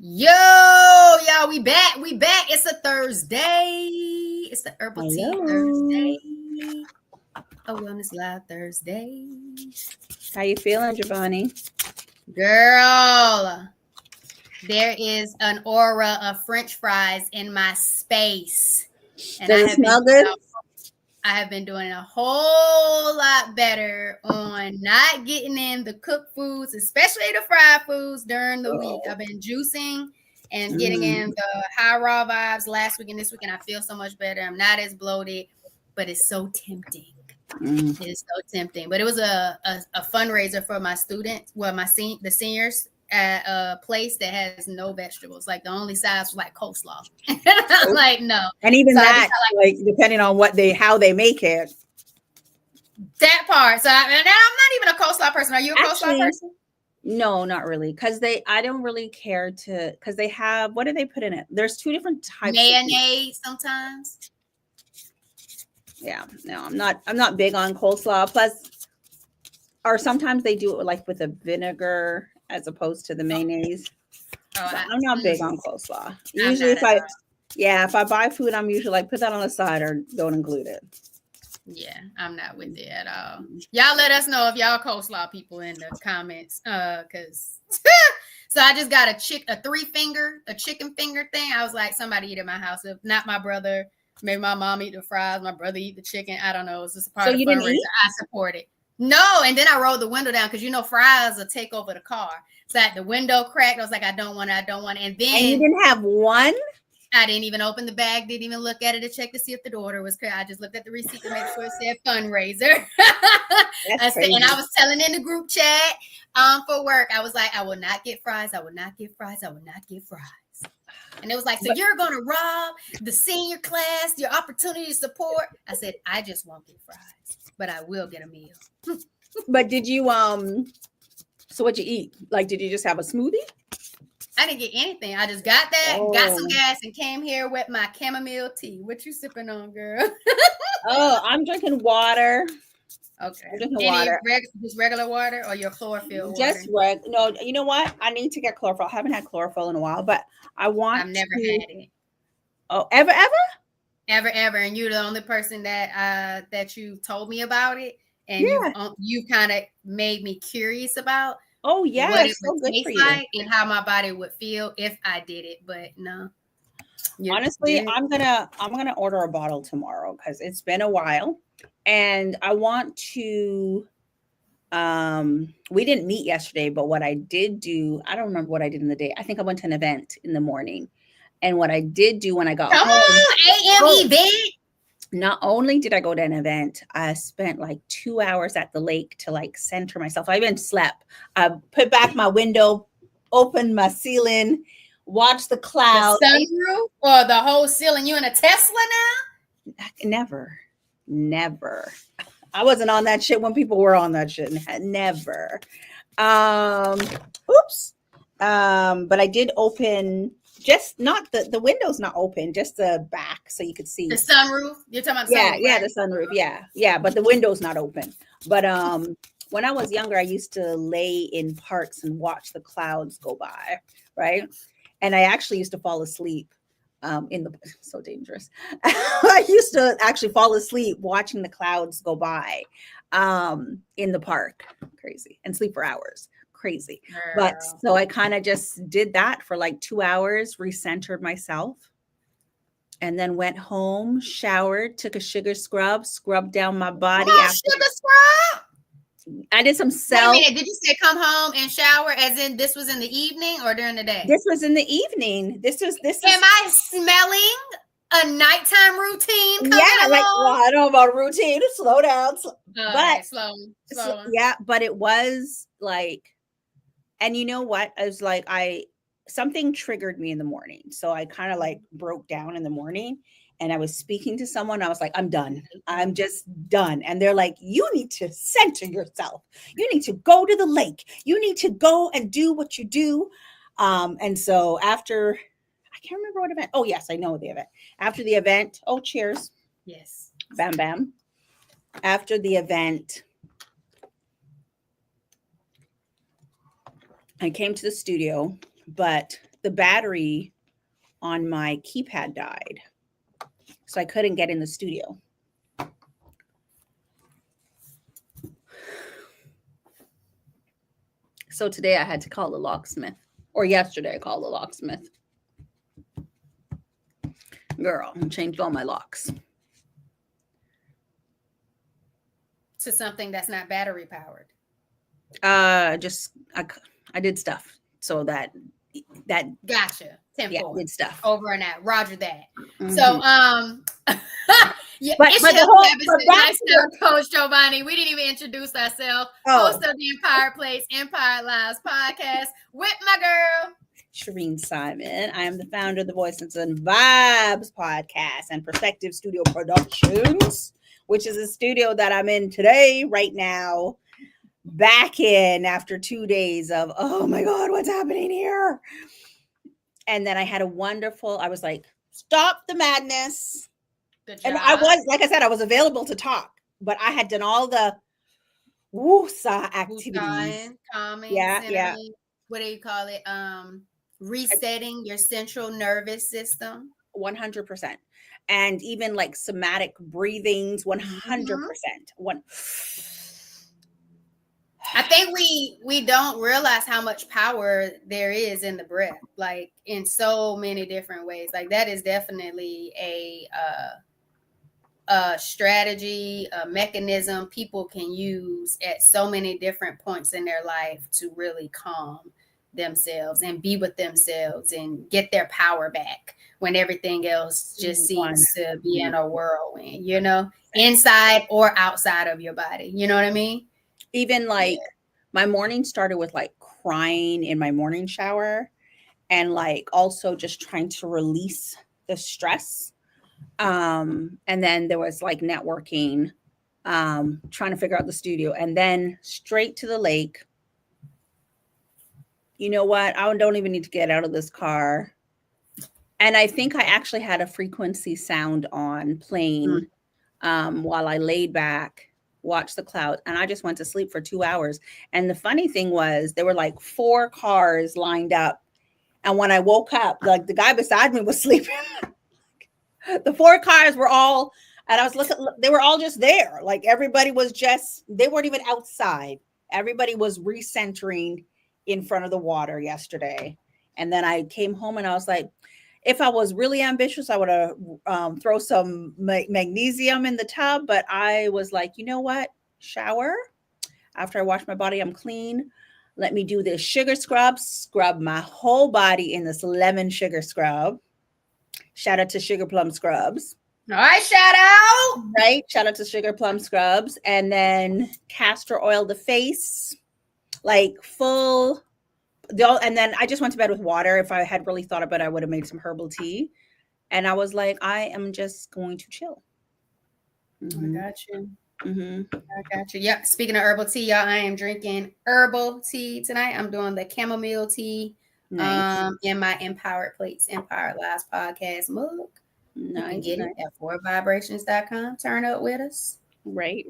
Yo, y'all, we back. We back. It's a Thursday. It's the Herbal Tea Hello. Thursday. A Wellness Live Thursday. How you feeling, Giovanni? Girl, there is an aura of French fries in my space. And Does it smell good? I have been doing a whole lot better on not getting in the cooked foods, especially the fried foods during the week. I've been juicing and getting in the high raw vibes last week and this week, and I feel so much better. I'm not as bloated, but it's so tempting. It is so tempting. But it was a fundraiser for my students, the seniors at a place that has no vegetables. Like the only size was like coleslaw. I'm like, no. And even so that, like depending on how they make it. That part. So I'm not even a coleslaw person. Are you a coleslaw person? No, not really. Because I don't really care because they have, what do they put in it? There's two different types. Mayonnaise sometimes. Yeah, no, I'm not big on coleslaw. Plus, or sometimes they do it like with a vinegar as opposed to the mayonnaise. I'm not big on coleslaw. Usually if I buy food, I'm usually like put that on the side or don't include it. Yeah, I'm not with it at all. Y'all let us know if y'all coleslaw people in the comments. Cause so I just got a chicken finger thing. I was like, somebody eat at my house. If not my brother, maybe my mom eat the fries, my brother eat the chicken. I don't know. It's just a part of the fundraiser. I support it. No, and then I rolled the window down because fries will take over the car. So I had the window cracked. I was like, I don't want it. And then you didn't have one? I didn't even open the bag, didn't even look at it to check to see if the order was clear. I just looked at the receipt to make sure it said fundraiser. And I was telling in the group chat for work, I was like, I will not get fries. I will not get fries. I will not get fries. And it was like, so you're going to rob the senior class, your opportunity to support? I said, I just won't get fries, but I will get a meal. But did you, so what'd you eat? Like, did you just have a smoothie? I didn't get anything. I just got that, got some gas, and came here with my chamomile tea. What you sipping on, girl? I'm drinking water. Okay. I'm drinking water. Just regular water or your chlorophyll water? No, you know what? I need to get chlorophyll. I haven't had chlorophyll in a while, but I've never had it. Oh, ever? Ever. And you're the only person that you told me about it. And you kind of made me curious about what it would taste like and how my body would feel if I did it. But no. Honestly, I'm gonna order a bottle tomorrow because it's been a while. And I want to we didn't meet yesterday, but what I did do, I don't remember what I did in the day. I think I went to an event in the morning. And what I did do when I got home, AM event. Not only did I go to an event, I spent like 2 hours at the lake to like center myself. I even slept. I put back my window, opened my ceiling, watched the clouds. The sunroof or the whole ceiling? You in a Tesla now? Never. I wasn't on that shit when people were on that shit. Never. Oops. But I did open. Just not the window's not open, just the back so you could see the sunroof. You're talking about the sunroof, right? The sunroof, yeah. But the window's not open. But when I was younger, I used to lay in parks and watch the clouds go by, right? And I actually used to fall asleep so dangerous. I used to actually fall asleep watching the clouds go by in the park, crazy, and sleep for hours. Crazy. But so I kind of just did that for like 2 hours, recentered myself, and then went home, showered, took a sugar scrub, scrubbed down my body. Sugar scrub? I did some self. Wait a minute, did you say come home and shower as in this was in the evening or during the day? This was in the evening. This is. Am I smelling a nighttime routine? I don't know about routine. Slow down. But slow. Yeah, but it was like. And you know what? I was like, something triggered me in the morning. So I kind of like broke down in the morning and I was speaking to someone. I was like, I'm done. I'm just done. And they're like, you need to center yourself. You need to go to the lake. You need to go and do what you do. And so after, I can't remember what event. Oh, yes, I know the event. After the event, cheers. Yes. Bam, bam. After the event, I came to the studio, but the battery on my keypad died. So I couldn't get in the studio. So today I had to call the locksmith. Or yesterday I called the locksmith. Girl, I changed all my locks. To something that's not battery powered. I did stuff so that Gotcha. 10-4. Yeah, I did stuff. Over and out. Roger that. Mm-hmm. So yeah, but the whole lifestyle coach Giovanni. We didn't even introduce ourselves. Host of the Empire Place, Empire Lives podcast with my girl Shireen Simon. I am the founder of the Voices and Vibez podcast and Perspective Studio Productions, which is a studio that I'm in today, right now. Back in after 2 days of, oh my God, what's happening here? And then I had I was like, stop the madness. And I was, like I said, I was available to talk, but I had done all the woosah activities. Calming, yeah. What do you call it? Resetting your central nervous system. 100%. And even like somatic breathings, 100%. I think we don't realize how much power there is in the breath, like in so many different ways. Like that is definitely a strategy, a mechanism people can use at so many different points in their life to really calm themselves and be with themselves and get their power back when everything else just seems to be in a whirlwind, you know, inside or outside of your body. You know what I mean? Even like my morning started with like crying in my morning shower and like also just trying to release the stress. And then there was like networking, trying to figure out the studio, and then straight to the lake. You know what? I don't even need to get out of this car. And I think I actually had a frequency sound on playing while I laid back, watched the clouds, and I just went to sleep for 2 hours. And the funny thing was there were like 4 cars lined up. And when I woke up, like the guy beside me was sleeping. The 4 cars were all, and I was looking, they were all just there. Like everybody was just, they weren't even outside. Everybody was recentering in front of the water yesterday. And then I came home and I was like, if I was really ambitious, I would have throw some magnesium in the tub. But I was like, you know what? Shower. After I wash my body, I'm clean. Let me do this sugar scrub my whole body in this lemon sugar scrub. Shout out to Sugar Plum Scrubs. All right, shout out. Right. Shout out to Sugar Plum Scrubs. And then castor oil the face, like full. And then I just went to bed with water. If I had really thought about it, I would have made some herbal tea. And I was like, I am just going to chill. Mm-hmm. I got you. Mm-hmm. I got you. Yeah. Speaking of herbal tea, y'all, I am drinking herbal tea tonight. I'm doing the chamomile tea. Nice. In my Empowered Plates, Empire Lives podcast mug. Nice. You can get it at 4vibrations.com. Turn up with us. Right.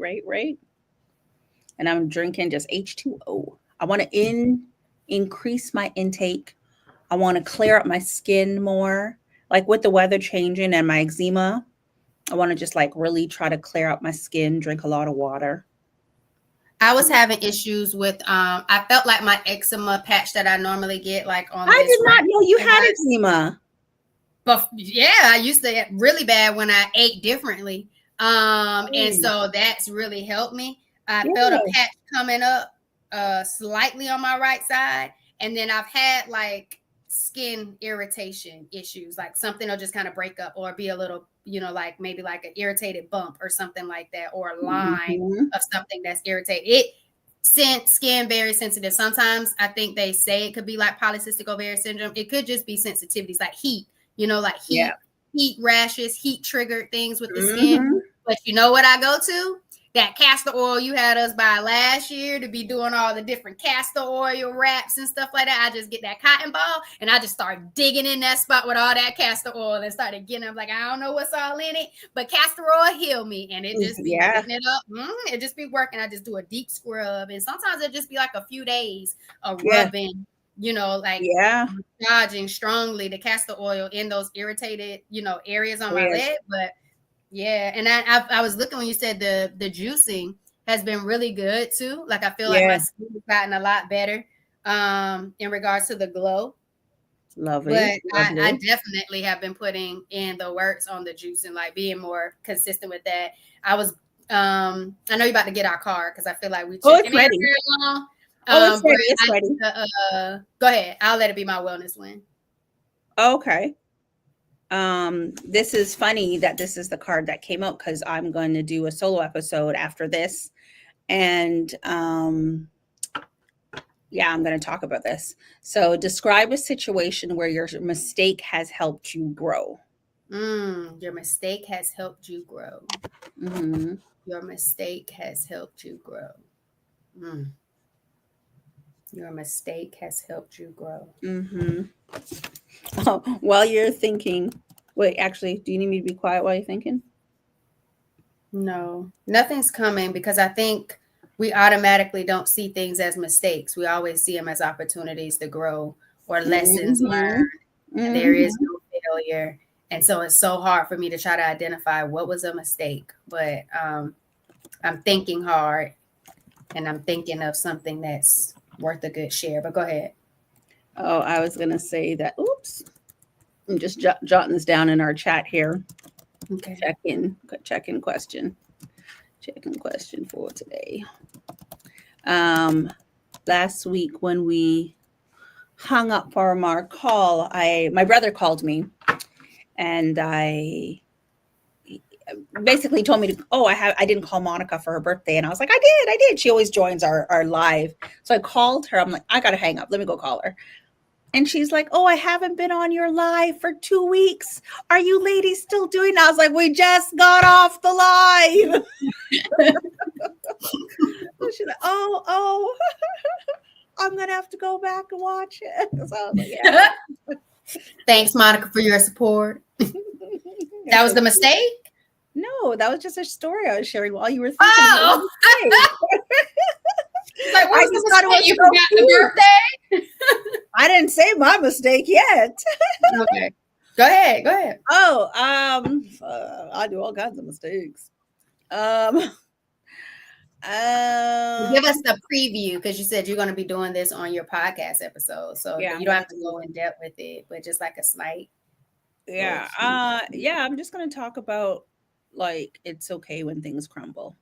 And I'm drinking just H2O. I want to increase my intake. I want to clear up my skin more. Like with the weather changing and my eczema, I want to just like really try to clear up my skin, drink a lot of water. I was having issues with, I felt like my eczema patch that I normally get like on. I did not know you had eczema. But yeah, I used to get really bad when I ate differently. And so that's really helped me. I felt a patch coming up slightly on my right side. And then I've had like skin irritation issues, like something will just kind of break up or be a little, you know, like maybe like an irritated bump or something like that, or a line of something that's irritated. Skin very sensitive. Sometimes I think they say it could be like polycystic ovarian syndrome. It could just be sensitivities like heat, you know, like heat rashes, heat triggered things with the skin. But you know what I go to? That castor oil you had us buy last year to be doing all the different castor oil wraps and stuff like that. I just get that cotton ball and I just start digging in that spot with all that castor oil and started getting, I'm like, I don't know what's all in it, but castor oil heal me. And it just be picking it up. It just be working. I just do a deep scrub. And sometimes it just be like a few days of rubbing like Yeah. massaging strongly the castor oil in those irritated, areas on my Yes. leg. But yeah, and I was looking when you said the juicing has been really good too. Like I feel like my Yeah. skin has gotten a lot better in regards to the glow. Lovely. But I Lovely. definitely have been putting in the works on the juice and like being more consistent with that. I was I know you're about to get our car because I feel like we Oh, it's checking in ready. very long. Oh, it's But ready. It's I ready. need to, go ahead. I'll let it be my wellness win. Okay. This is funny that this is the card that came out because I'm going to do a solo episode after this. And yeah, I'm going to talk about this. So, describe a situation where your mistake has helped you grow. Your mistake has helped you grow. Mm-hmm. Your mistake has helped you grow. Mm. Your mistake has helped you grow. Mm-hmm. Oh, while you're thinking, wait, actually, do you need me to be quiet while you're thinking? No, nothing's coming because I think we automatically don't see things as mistakes. We always see them as opportunities to grow or lessons Mm-hmm. learned. And there is Mm-hmm. no failure. And so it's so hard for me to try to identify what was a mistake. But I'm thinking hard and I'm thinking of something that's worth a good share. But go ahead. Oh, I was going to say that. Oops. I'm just jotting this down in our chat here. Okay. Check-in question. Check-in question for today. Last week when we hung up from our call, my brother called me, and I basically told me to. Oh, I didn't call Monica for her birthday, and I was like, I did. She always joins our live, so I called her. I'm like, I gotta hang up. Let me go call her. And she's like, oh, I haven't been on your live for 2 weeks. Are you ladies still doing that? I was like, we just got off the live. She's like, oh, I'm going to have to go back and watch it. So I was like, yeah. Thanks, Monica, for your support. That was the mistake? No, that was just a story I was sharing while you were thinking. Oh, like, I just thought it was you so forgot cute. the birthday? I didn't say my mistake yet. Okay. Go ahead. Oh, I do all kinds of mistakes. Give us the preview because you said you're going to be doing this on your podcast episode, so yeah, you don't have to go in depth with it, but just like a slight. Yeah. Yeah, I'm just going to talk about like it's okay when things crumble.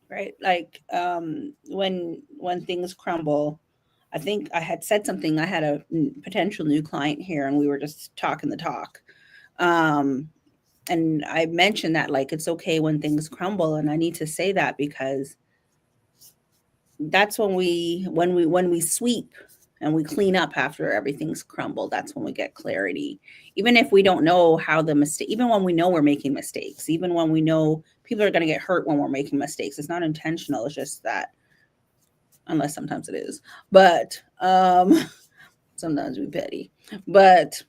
Right? Like when things crumble, I think I had said something. I had a potential new client here and we were just talking the talk. And I mentioned that like it's okay when things crumble, and I need to say that because that's when we sweep and we clean up after everything's crumbled. That's when we get clarity. Even if we don't know how the mistake, even when we know we're making mistakes, even when we know people are going to get hurt when we're making mistakes, it's not intentional. It's just that, unless sometimes it is, but sometimes we petty. But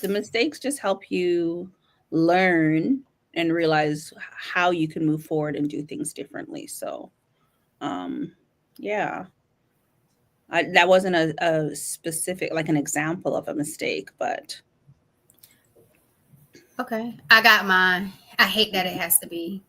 the mistakes just help you learn and realize how you can move forward and do things differently. So, yeah. That wasn't a specific, like an example of a mistake, but. Okay. I got mine. I hate that it has to be.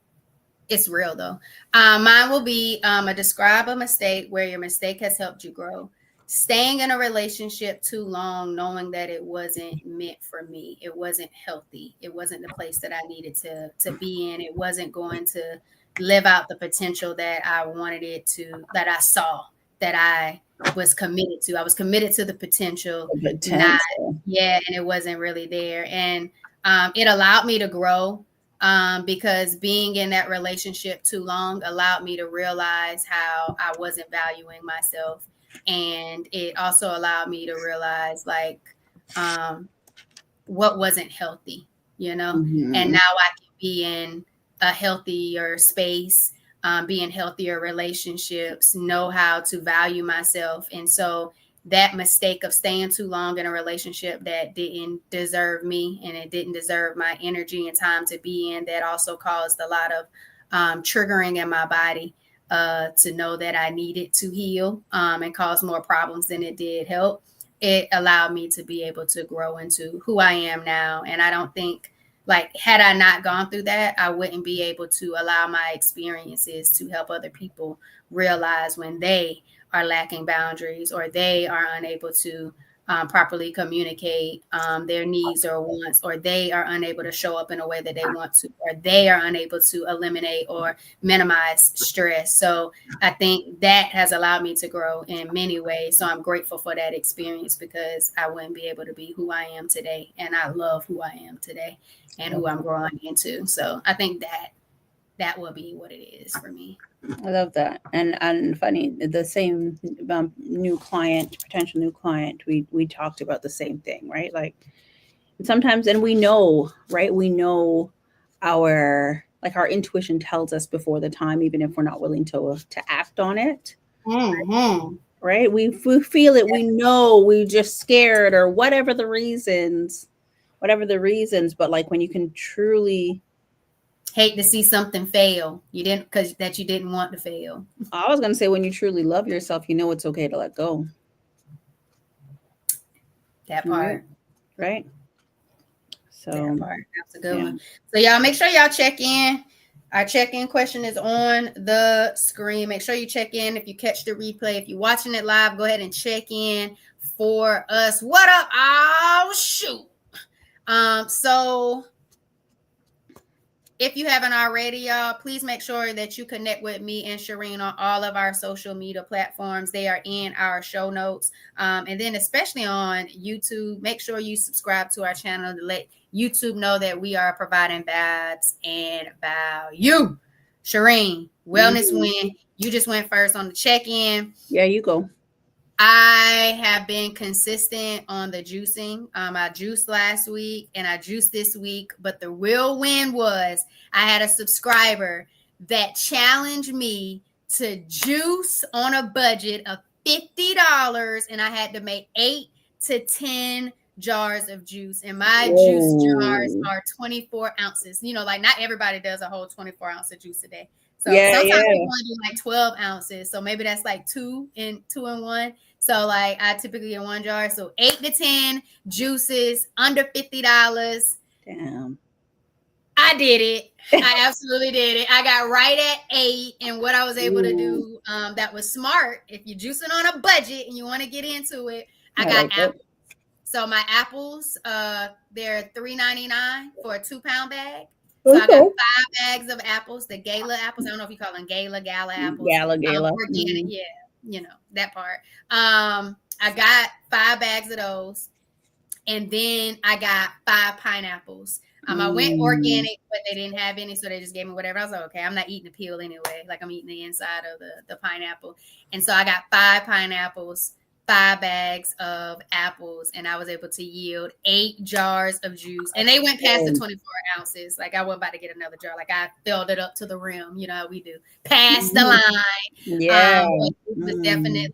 It's real though. Mine will be describe a mistake where your mistake has helped you grow. Staying in a relationship too long, knowing that it wasn't meant for me. It wasn't healthy. It wasn't the place that I needed to be in. It wasn't going to live out the potential that I wanted it to, that I saw, that I was committed to. I was committed to the potential, not, yeah, and it wasn't really there. And it allowed me to grow because being in that relationship too long allowed me to realize how I wasn't valuing myself. And it also allowed me to realize like what wasn't healthy, Mm-hmm. And now I can be in a healthier space, be in healthier relationships, know how to value myself. And so that mistake of staying too long in a relationship that didn't deserve me and it didn't deserve my energy and time to be in, that also caused a lot of triggering in my body to know that I needed to heal and cause more problems than it did help. It allowed me to be able to grow into who I am now. And I don't think, like, had I not gone through that, I wouldn't be able to allow my experiences to help other people realize when they are lacking boundaries or they are unable to properly communicate their needs or wants, or they are unable to show up in a way that they want to, or they are unable to eliminate or minimize stress. So I think that has allowed me to grow in many ways. So I'm grateful for that experience because I wouldn't be able to be who I am today. And I love who I am today and who I'm growing into. So I think that will be what it is for me. I love that. And funny, the same new client, potential new client, we talked about the same thing, right? Like sometimes, and we know, right? We know our intuition tells us before the time, even if we're not willing to act on it. Mm-hmm. Right? We feel it. We know we just scared or whatever the reasons. But like when you can truly, hate to see something fail. You didn't want to fail. I was gonna say, when you truly love yourself, you know it's okay to let go. That part. Right? So that part. That's a good one. So y'all make sure y'all check in. Our check-in question is on the screen. Make sure you check in. If you catch the replay, if you're watching it live, go ahead and check in for us. What up? Oh, shoot. So if you haven't already, y'all, please make sure that you connect with me and Shireen on all of our social media platforms. They are in our show notes. And then especially on YouTube, make sure you subscribe to our channel to let YouTube know that we are providing vibes and value. Shireen, wellness win. You just went first on the check-in. Yeah, you go. I have been consistent on the juicing. I juiced last week and I juiced this week, but the real win was I had a subscriber that challenged me to juice on a budget of $50, and I had to make 8 to 10 jars of juice, and my juice jars are 24 ounces. You know, like not everybody does a whole 24 ounce of juice a day. So sometimes people want to do like 12 ounces. So maybe that's like two in one. So like I typically get one jar. So 8 to 10 juices under $50. Damn. I did it. I absolutely did it. I got right at 8. And what I was able to do that was smart. If you're juicing on a budget and you want to get into it, I got apples. So my apples, they're $3.99 for a 2-pound bag. So I got 5 bags of apples, the gala apples. I don't know if you call them gala apples. Gala. Organic, yeah, you know, that part. I got 5 bags of those. And then I got 5 pineapples. I went organic, but they didn't have any, so they just gave me whatever. I was like, okay, I'm not eating the peel anyway. Like I'm eating the inside of the pineapple. And so I got 5 pineapples, 5 bags of apples, and I was able to yield 8 jars of juice. And they went past the 24 ounces. Like I wasn't about to get another jar. Like I filled it up to the rim. You know how we do. Past the line. Yeah. It was definitely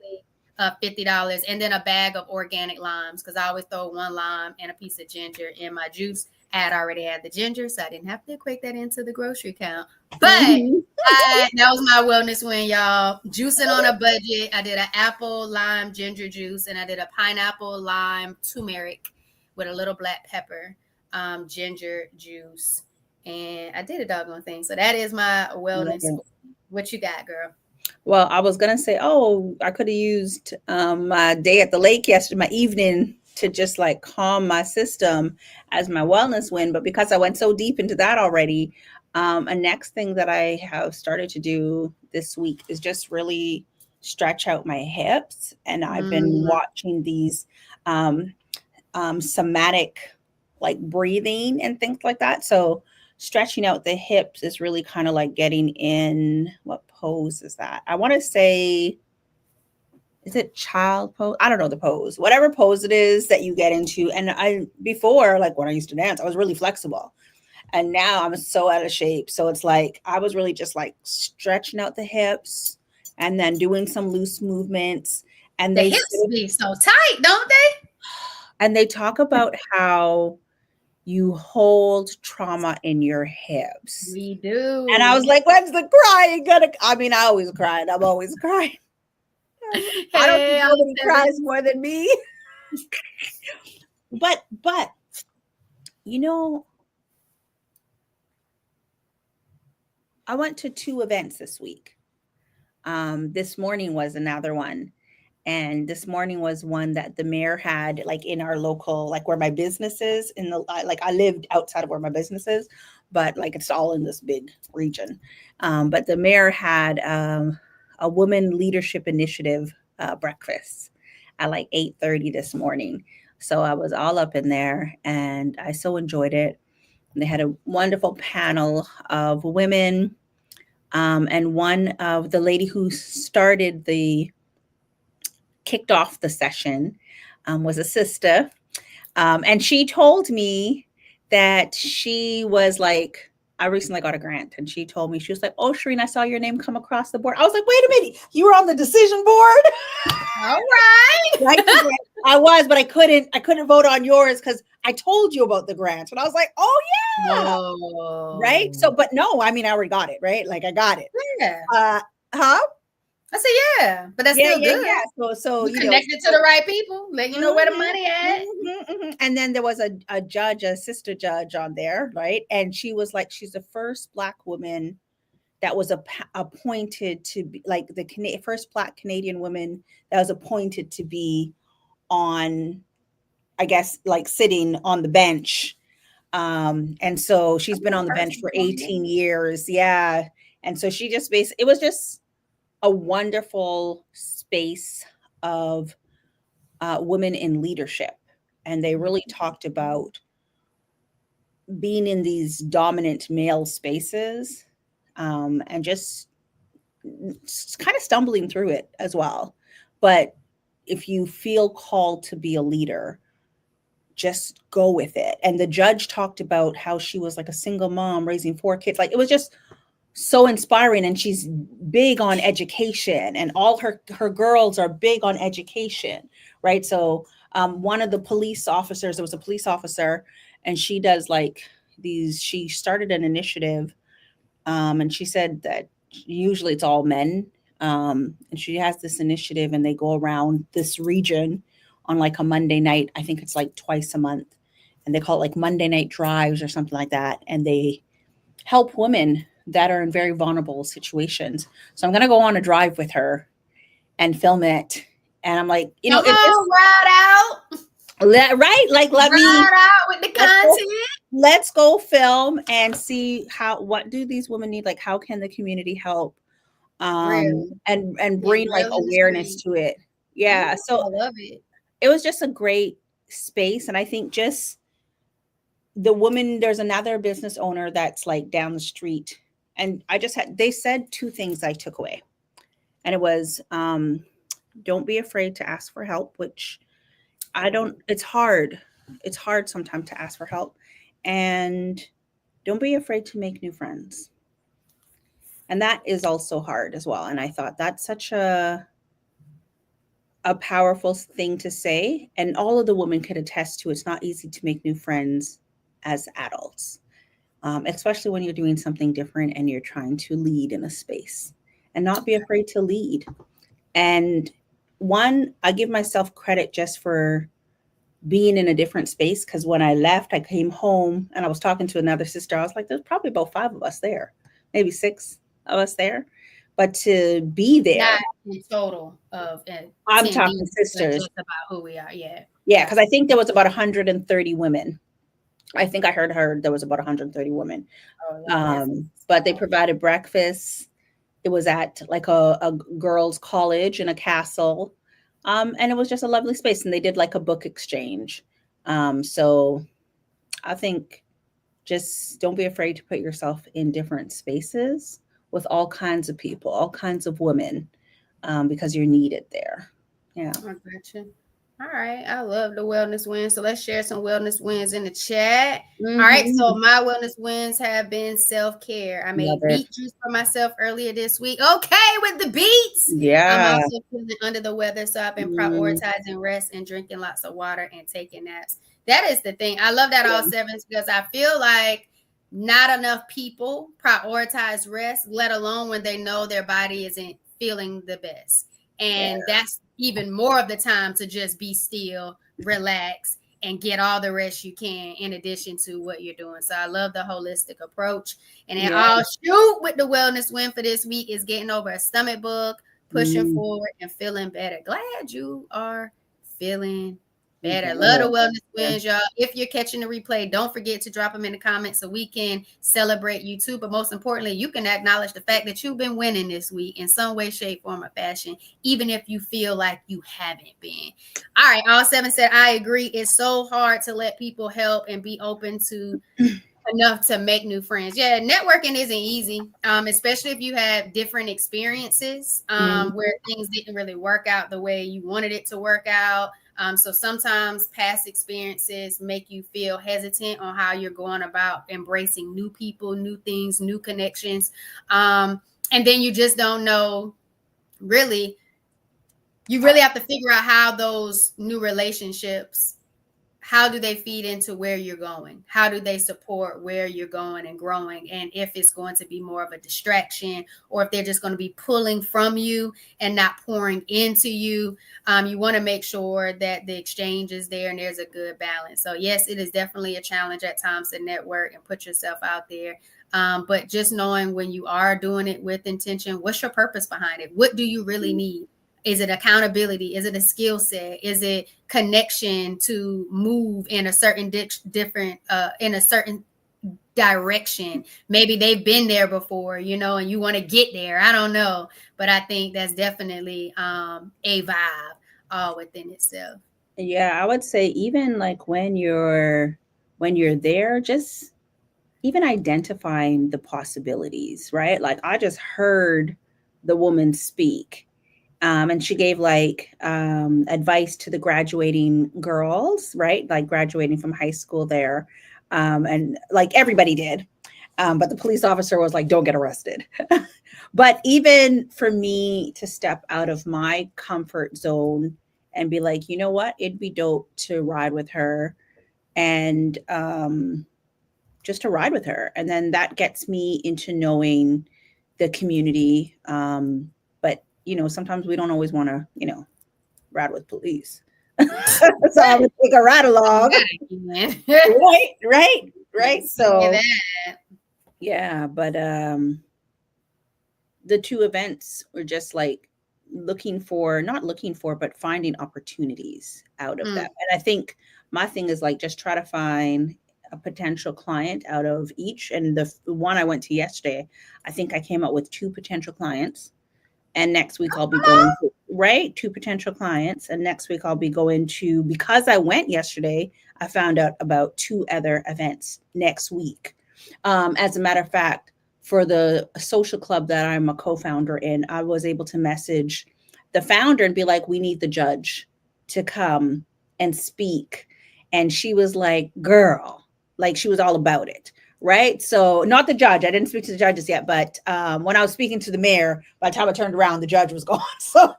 $50. And then a bag of organic limes, because I always throw 1 lime and a piece of ginger in my juice. I had already had the ginger, so I didn't have to equate that into the grocery count. But that was my wellness win, y'all. Juicing on a budget. I did an apple, lime, ginger juice, and I did a pineapple, lime, turmeric with a little black pepper, ginger juice. And I did a doggone thing. So that is my wellness. What you got, girl? Well, I was going to say, I could have used my day at the lake yesterday, my evening, to just like calm my system as my wellness win. But because I went so deep into that already, a next thing that I have started to do this week is just really stretch out my hips. And I've been watching these somatic like breathing and things like that. So stretching out the hips is really kind of like getting in, what pose is that? I want to say, is it child pose? I don't know the pose, whatever pose it is that you get into. And before, like when I used to dance, I was really flexible. And now I'm so out of shape. So it's like, I was really just like stretching out the hips and then doing some loose movements. And the hips be so tight, don't they? And they talk about how you hold trauma in your hips. We And I was do. like, when's the crying gonna? I mean, I always cried. I'm always crying. I don't think Hey, I'm nobody telling cries more than me. But you know, I went to 2 events this week. This morning was another one. And this morning was one that the mayor had, like in our local, like where my business is. In the like, I lived outside of where my business is, but like it's all in this big region. But the mayor had a woman leadership initiative breakfast at like 8:30 this morning. So I was all up in there, and I so enjoyed it. They had a wonderful panel of women, and one of the lady who started the kicked off the session was a sister. And she told me that she was like, I recently got a grant, and she told me, she was like, "Oh, Shireen, I saw your name come across the board." I was like, "Wait a minute, you were on the decision board?" all right. Right? I was, but I couldn't vote on yours because I told you about the grant. And I was like, "Oh yeah." Right. So, Oh, but no, I mean, I already got it, right? Like I got it. yeah. Uh huh? I said, yeah, but that's Yeah, still yeah, good. yeah. So You you know, connected to the right people, let you know where the mhm, money at. And then there was a judge, a sister judge on there, right? And she was like, she's the first Black woman that was appointed to be like the first Black Canadian woman that was appointed to be on, I guess, like sitting on the bench. And so she's I'm been a on the bench person for for you. 18 years. Yeah. And so she just basically, it was just a wonderful space of women in leadership. And they really talked about being in these dominant male spaces, and just kind of stumbling through it as well. But if you feel called to be a leader, just go with it. And the judge talked about how she was like a single mom raising 4 kids. Like it was just so inspiring, and she's big on education, and all her girls are big on education, right? So one of the police officers, there was a police officer, and she does like these, she started an initiative, and she said that usually it's all men, and she has this initiative, and they go around this region on like a Monday night, I think it's like twice a month, and they call it like Monday night drives or something like that, and they help women that are in very vulnerable situations. So I'm going to go on a drive with her and film it. And I'm like, Come if this, on, ride out, right, like ride out with the let's go, content. let's go film and see what do these women need? Like, how can the community help? Real, And being bring like real in the awareness street. to it. Oh, Yeah. So I love it. it was just a great space. And I think just the woman, there's another business owner that's like down the street. And they said 2 things I took away. And it was, don't be afraid to ask for help, which it's hard. It's hard sometimes to ask for help. And don't be afraid to make new friends. And that is also hard as well. And I thought that's such a powerful thing to say. And all of the women could attest to, it's not easy to make new friends as adults, especially when you're doing something different and you're trying to lead in a space, and not be afraid to lead. And I give myself credit just for being in a different space, because when I left, I came home and I was talking to another sister. I was like, there's probably about 5 of us there, maybe 6 of us there. But to be there, Not in total of I'm talking attendees, but sisters. just about who we are. Yeah, Yeah, got because I think there was about 130 women. I think I heard there was about 130 women. Oh, yeah, that's But they provided breakfast. It was at like a girls' college in a castle. And it was just a lovely space. And they did like a book exchange. So I think just don't be afraid to put yourself in different spaces with all kinds of people, all kinds of women, because you're needed there. Yeah. I got you. All right. I love the wellness wins. So let's share some wellness wins in the chat. All right. So Mm-hmm. my wellness wins have been self-care. I Love made it. beet juice for myself earlier this week. Okay, with the beets. I'm Yeah. also feeling under the weather. So I've been Mm, prioritizing rest and drinking lots of water and taking naps. That is the thing. I love that all sevens because I feel like not enough people prioritize rest, let alone when they know their body isn't feeling the best. yeah. And that's even more of the time to just be still, relax, and get all the rest you can in addition to what you're doing. So I love the holistic approach. And then Yeah. I'll shoot with the wellness win for this week is getting over a stomach bug, pushing Mm, forward, and feeling better. Glad you are feeling better. Love the better. wellness wins, y'all. If you're catching the replay, don't forget to drop them in the comments so we can celebrate you too. But most importantly, you can acknowledge the fact that you've been winning this week in some way, shape, form, or fashion, even if you feel like you haven't been. All right, all seven said, I agree. It's so hard to let people help and be open to enough to make new friends. Yeah, networking isn't easy, especially if you have different experiences Mm, where things didn't really work out the way you wanted it to work out. So sometimes past experiences make you feel hesitant on how you're going about embracing new people, new things, new connections. And then you just don't know really, you really have to figure out how those new relationships, how do they feed into where you're going? How do they support where you're going and growing? And if it's going to be more of a distraction or if they're just going to be pulling from you and not pouring into you, you want to make sure that the exchange is there and there's a good balance. So yes, it is definitely a challenge at times to network and put yourself out there. But just knowing when you are doing it with intention, what's your purpose behind it? What do you really need? Is it accountability? Is it a skill set? Is it connection to move in a certain different in a certain direction? Maybe they've been there before, and you want to get there. I don't know, but I think that's definitely a vibe all within itself. yeah, I would say even like when you're there, just even identifying the possibilities, right? Like I just heard the woman speak. And she gave like advice to the graduating girls, right? Like graduating from high school there. And like everybody did. But the police officer was like, don't get arrested. But even for me to step out of my comfort zone and be like, you know what, it'd be dope to ride with her and just to ride with her. And then that gets me into knowing the community. But, sometimes we don't always want to, ride with police. So I would take a ride along. Right, right, right. Say So that. yeah, but the two events were just like not looking for, but finding opportunities out of them. Mm. And I think my thing is like just try to find a potential client out of each. And the one I went to yesterday, I think I came up with two potential clients. And next week I'll be going to, right, two potential clients. And next week I'll be going to, because I went yesterday, I found out about two other events next week. As a matter of fact, for the social club that I'm a co-founder in, I was able to message the founder and be like, we need the judge to come and speak. And she was like, girl, like she was all about it. Right. So not the judge. I didn't speak to the judges yet, but when I was speaking to the mayor, by the time I turned around, the judge was gone. So,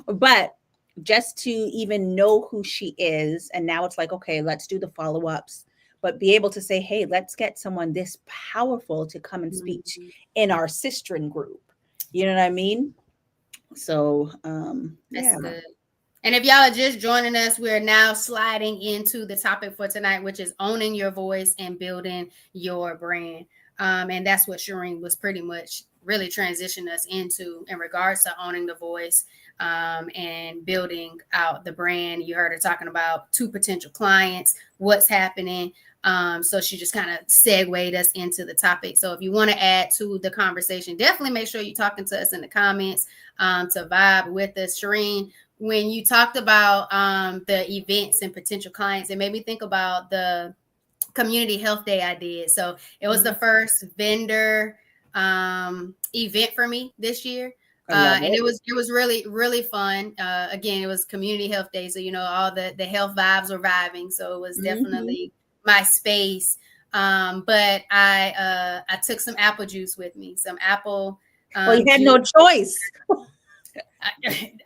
but just to even know who she is. And now it's like, okay, let's do the follow-ups, but be able to say, hey, let's get someone this powerful to come and speak in our sisterin group. You know what I mean? So, That's yeah. good. And if y'all are just joining us, we're now sliding into the topic for tonight, which is owning your voice and building your brand. And that's what Shireen was pretty much really transitioning us into in regards to owning the voice and building out the brand. You heard her talking about two potential clients, what's happening. So she just kind of segued us into the topic. So if you want to add to the conversation, definitely make sure you're talking to us in the comments to vibe with us. Shireen, when you talked about the events and potential clients, it made me think about the community health day I did. So it was the first vendor event for me this year. I love And it. it was really, really fun. Again, it was Community Health Day, so all the health vibes were vibing. So it was Mhm. definitely my space. But I took some apple juice with me, some apple Well, you had juice. no choice.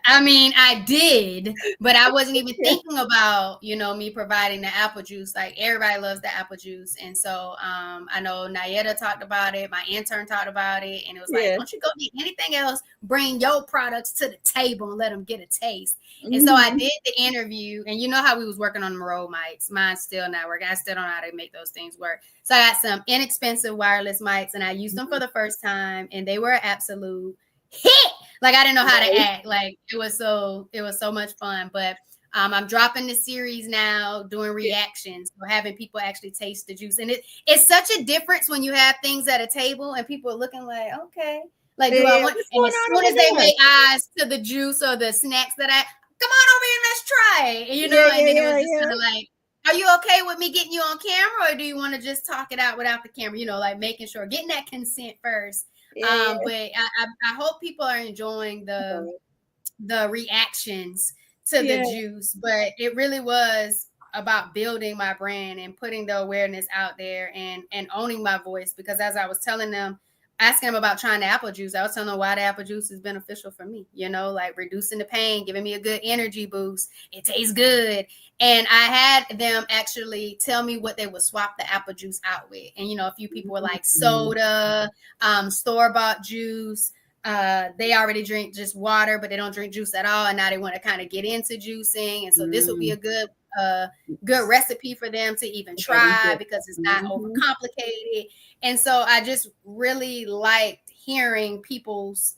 I mean, I did, but I wasn't even thinking about, me providing the apple juice. Like everybody loves the apple juice. And so I know Nayetta talked about it, my intern talked about it, and it was like, Yeah. don't you go get anything else, bring your products to the table and let them get a taste. And so I Mhm. did the interview, and you know how we was working on the Rode mics. Mine's still not working. I still don't know how to make those things work. So I got some inexpensive wireless mics, and I used them for the first time, and they were absolute hit. Like I didn't know how to Right. act. Like it was so much fun. But I'm dropping the series now, doing reactions, so having people actually taste the juice, and it's such a difference when you have things at a table and people are looking like, okay, like do I Yeah, want? what's And going as on soon over as they there? make eyes to the juice or the snacks that I come on over here, let's try it, Yeah, and yeah, then it was yeah, just yeah. kind of like. Are you okay with me getting you on camera, or do you want to just talk it out without the camera? Like making sure getting that consent first. Yeah, yeah. But I hope people are enjoying the reactions to the Yeah. juice, but it really was about building my brand and putting the awareness out there and owning my voice. Because as I was telling them, asking them about trying the apple juice, I was telling them why the apple juice is beneficial for me, like reducing the pain, giving me a good energy boost. It tastes good. And I had them actually tell me what they would swap the apple juice out with. And a few people were like Mhm. soda, store-bought juice. They already drink just water, but they don't drink juice at all, and now they want to kind of get into juicing. And so this will be Mm. a good recipe for them to even Get into try it. because it's not Mhm. overcomplicated. And so I just really liked hearing people's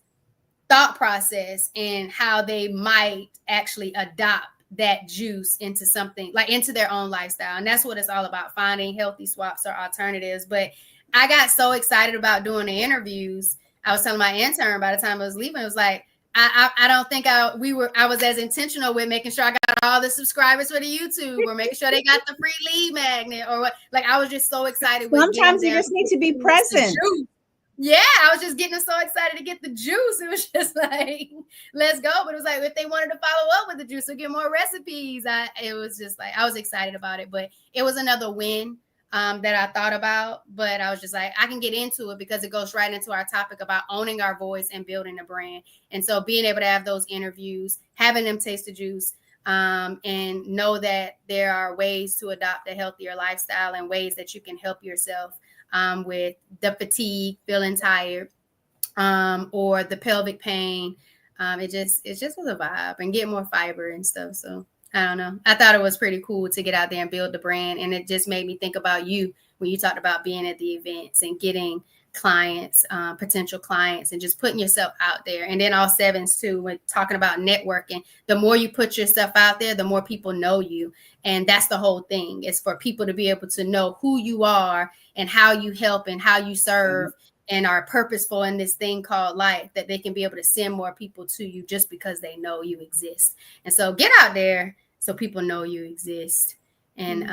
thought process and how they might actually adopt that juice into something like into their own lifestyle. And that's what it's all about, finding healthy swaps or alternatives. But I got so excited about doing the interviews. I was telling my intern by the time I was leaving, it was like, I don't think I was as intentional with making sure I got all the subscribers for the YouTube or making sure they got the free lead magnet or what. Like I was just so excited with getting Sometimes you them just to need get to be the present. juice. Yeah, I was just getting so excited to get the juice. It was just like, let's go. But it was like if they wanted to follow up with the juice or get more recipes, it was just like I was excited about it. But it was another win that I thought about. But I was just like, I can get into it because it goes right into our topic about owning our voice and building a brand. And so being able to have those interviews, having them taste the juice, and know that there are ways to adopt a healthier lifestyle and ways that you can help yourself with the fatigue, feeling tired, or the pelvic pain. It just was a vibe and get more fiber and stuff. So I don't know. I thought it was pretty cool to get out there and build the brand, and it just made me think about you when you talked about being at the events and getting clients, potential clients, and just putting yourself out there. And then all sevens too, when talking about networking, the more you put yourself out there, the more people know you. And that's the whole thing, is for people to be able to know who you are and how you help and how you serve and are purposeful in this thing called life, that they can be able to send more people to you just because they know you exist. And so get out there so people know you exist, and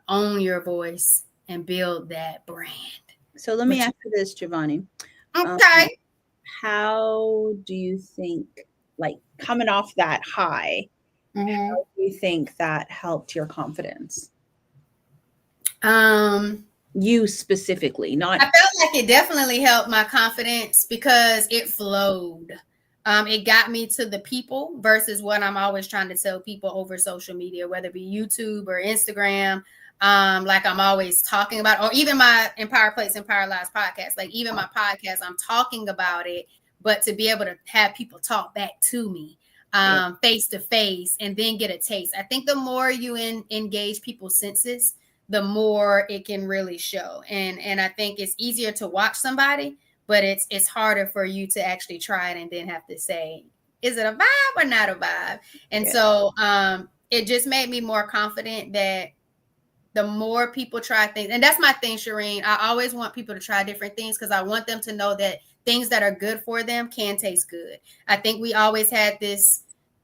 own your voice and build that brand. So let me What ask you this, Giovanni. Um, okay. how do you think, like coming off that high, Mm-hmm. how do you think that helped your confidence? Um, You specifically, I not. felt like it definitely helped my confidence because it flowed. It got me to the people versus what I'm always trying to tell people over social media, whether it be YouTube or Instagram. Like I'm always talking about, or even my Empower Plates, Empower Lives podcast. Like even my podcast, I'm talking about it, but to be able to have people talk back to me Yeah. face to face and then get a taste. I think the more you engage people's senses, the more it can really show. And I think it's easier to watch somebody, but it's harder for you to actually try it and then have to say, is it a vibe or not a vibe? And Yeah. so it just made me more confident that the more people try things, and that's my thing, Shireen. I always want people to try different things because I want them to know that things that are good for them can taste good. I think we always had this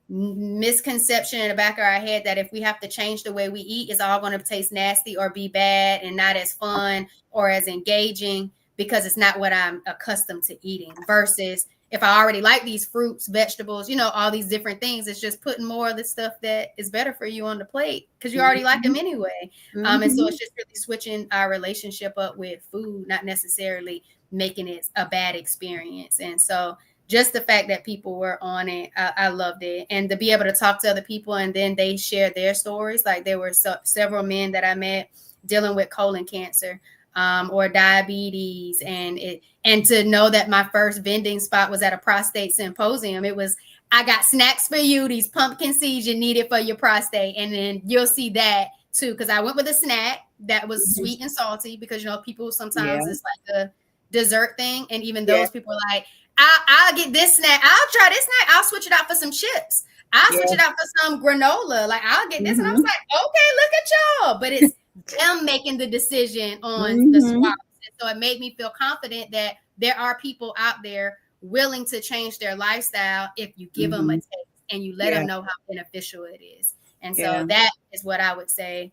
misconception in the back of our head that if we have to change the way we eat, it's all going to taste nasty or be bad and not as fun or as engaging because it's not what I'm accustomed to eating. Versus if I already like these fruits, vegetables, all these different things, it's just putting more of the stuff that is better for you on the plate because you already like them anyway. And so it's just really switching our relationship up with food, not necessarily making it a bad experience. And so just the fact that people were on it, I loved it. And to be able to talk to other people and then they shared their stories. Like there were several men that I met dealing with colon cancer or diabetes. And to know that my first vending spot was at a prostate symposium. It was, I got snacks for you, these pumpkin seeds you needed for your prostate. And then you'll see that too. Because I went with a snack that was sweet and salty because, people sometimes it's like a dessert thing. And even those people are like, I'll get this snack. I'll try this snack. I'll switch it out for some chips. I'll switch it out for some granola. Like I'll get this. And I was like, okay, look at y'all. But it's them making the decision on the swaps. And so it made me feel confident that there are people out there willing to change their lifestyle if you give them a taste and you let them know how beneficial it is. And so that is what I would say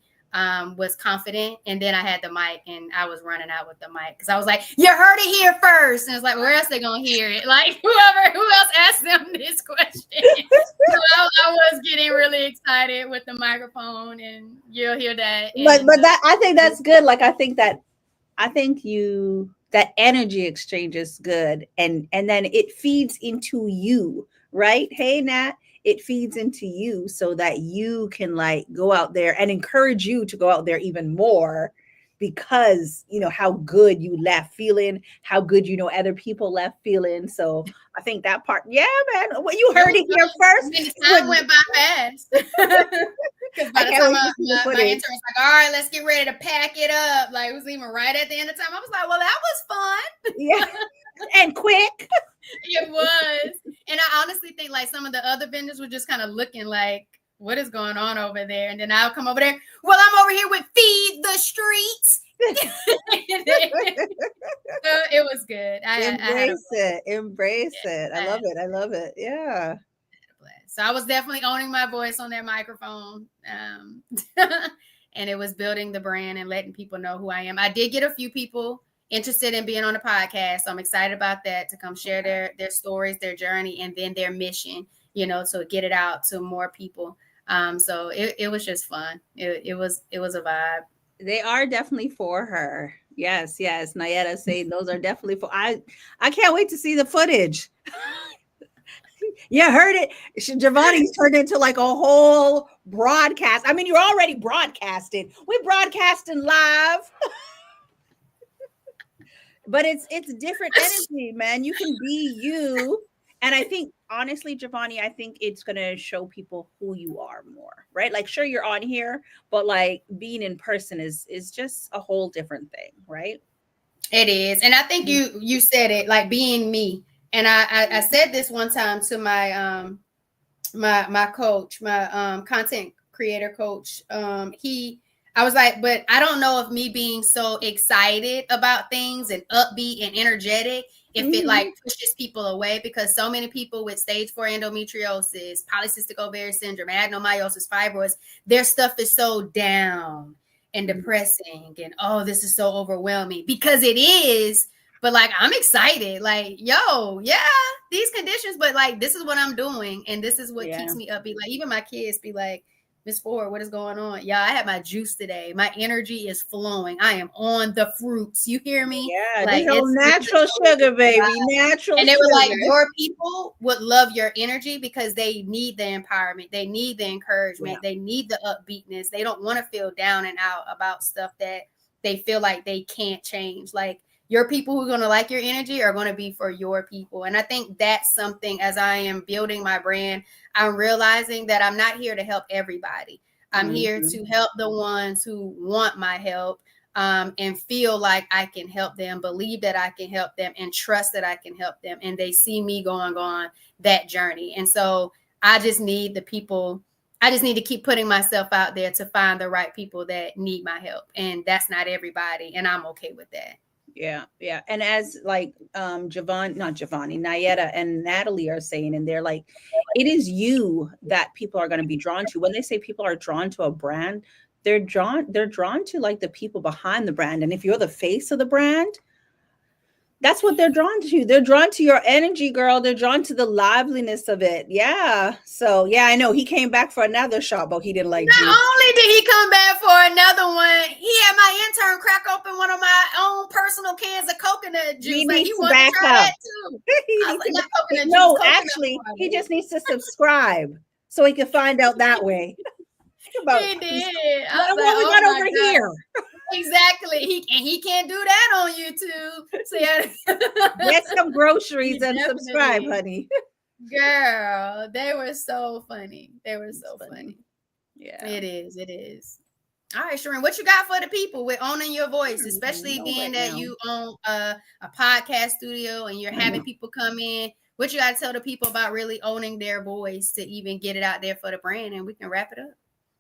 was confident. And then I had the mic and I was running out with the mic because I was like, you heard it here first. And it's like, where else they gonna hear it? Like who else asked them this question? So I was getting really excited with the microphone, and you'll hear that. But that, I think that's good. Like I think that energy exchange is good, and then it feeds into you, right? Hey, Nat. It feeds into you so that you can like go out there and encourage you to go out there even more because how good you left feeling, how good other people left feeling. So I think that part, man. Well, you heard it here first. Time went by fast. Because by the time my intern was like, all right, let's get ready to pack it up. Like it was even right at the end of time. I was like, well, that was fun. Yeah. And quick. It was. And I honestly think like some of the other vendors were just kind of looking like, what is going on over there? And then I'll come over there. Well, I'm over here with Feed the Streets. So it was good. Embrace it. I love it. Yeah. So I was definitely owning my voice on that microphone. And it was building the brand and letting people know who I am. I did get a few people interested in being on the podcast. So I'm excited about that, to come share their stories, their journey, and then their mission, to get it out to more people. So it was just fun. It was a vibe. They are definitely for her. Yes. Nayetta saying those are definitely for. I can't wait to see the footage. You heard it. Giovanni's turned into like a whole broadcast. I mean, you're already broadcasting. We're broadcasting live. But it's different energy, man. You can be you. And I think, honestly, Giovanni, I think it's going to show people who you are more, right? Like, sure, you're on here, but like being in person is just a whole different thing, right? It is. And I think you said it, like being me. And I said this one time to my my coach, my content creator coach. I was like, but I don't know if me being so excited about things and upbeat and energetic, if it like pushes people away, because so many people with stage 4 endometriosis, polycystic ovarian syndrome, adenomyosis, fibroids, their stuff is so down and depressing and, oh, this is so overwhelming, because it is. But like, I'm excited, like, yo, yeah, these conditions, but like, this is what I'm doing. And this is what keeps me upbeat. Like, even my kids be like, Miss Ford, what is going on? Yeah, I had my juice today. My energy is flowing. I am on the fruits. You hear me? Yeah, like, it's natural sugar, baby. Natural. And they were like, your people would love your energy because they need the empowerment. They need the encouragement. They need the upbeatness. They don't want to feel down and out about stuff that they feel like they can't change. Like, your people who are going to like your energy are going to be for your people. And I think that's something, as I am building my brand, I'm realizing that I'm not here to help everybody. I'm here to help the ones who want my help, and feel like I can help them, believe that I can help them, and trust that I can help them. And they see me going on that journey. And so I just need the people. I just need to keep putting myself out there to find the right people that need my help. And that's not everybody. And I'm okay with that. Yeah. And as like Nayetta and Natalie are saying, and they're like, it is you that people are going to be drawn to. When they say people are drawn to a brand, they're drawn to like the people behind the brand. And if you're the face of the brand, That's what they're drawn to. They're drawn to your energy, girl. They're drawn to the liveliness of it. Yeah. So yeah, I know he came back for another shot, but he didn't like Not juice. only did he come back for another one, he had my intern crack open one of my own personal cans of coconut juice. He Like needs he to wanted to back try up. that too. I was like, not coconut juice, No, coconut actually, water. he just needs to subscribe so he can find out that way. About He did. I what was like, we oh got my over God. here. Exactly. He can't do that on YouTube. So yeah. Get some groceries He and subscribe, definitely- honey. Girl, they were so funny. They were so funny. Yeah. It is. It is. All right, Sharon, what you got for the people with owning your voice, especially being right that now. you own a podcast studio and you're having people come in? What you got to tell the people about really owning their voice to even get it out there for the brand, and we can wrap it up.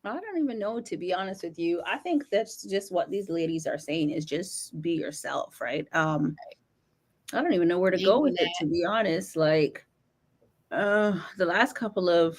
I don't even know, to be honest with you. I think that's just what these ladies are saying is just be yourself, right? I don't even know where to go with it, to be honest. Like the last couple of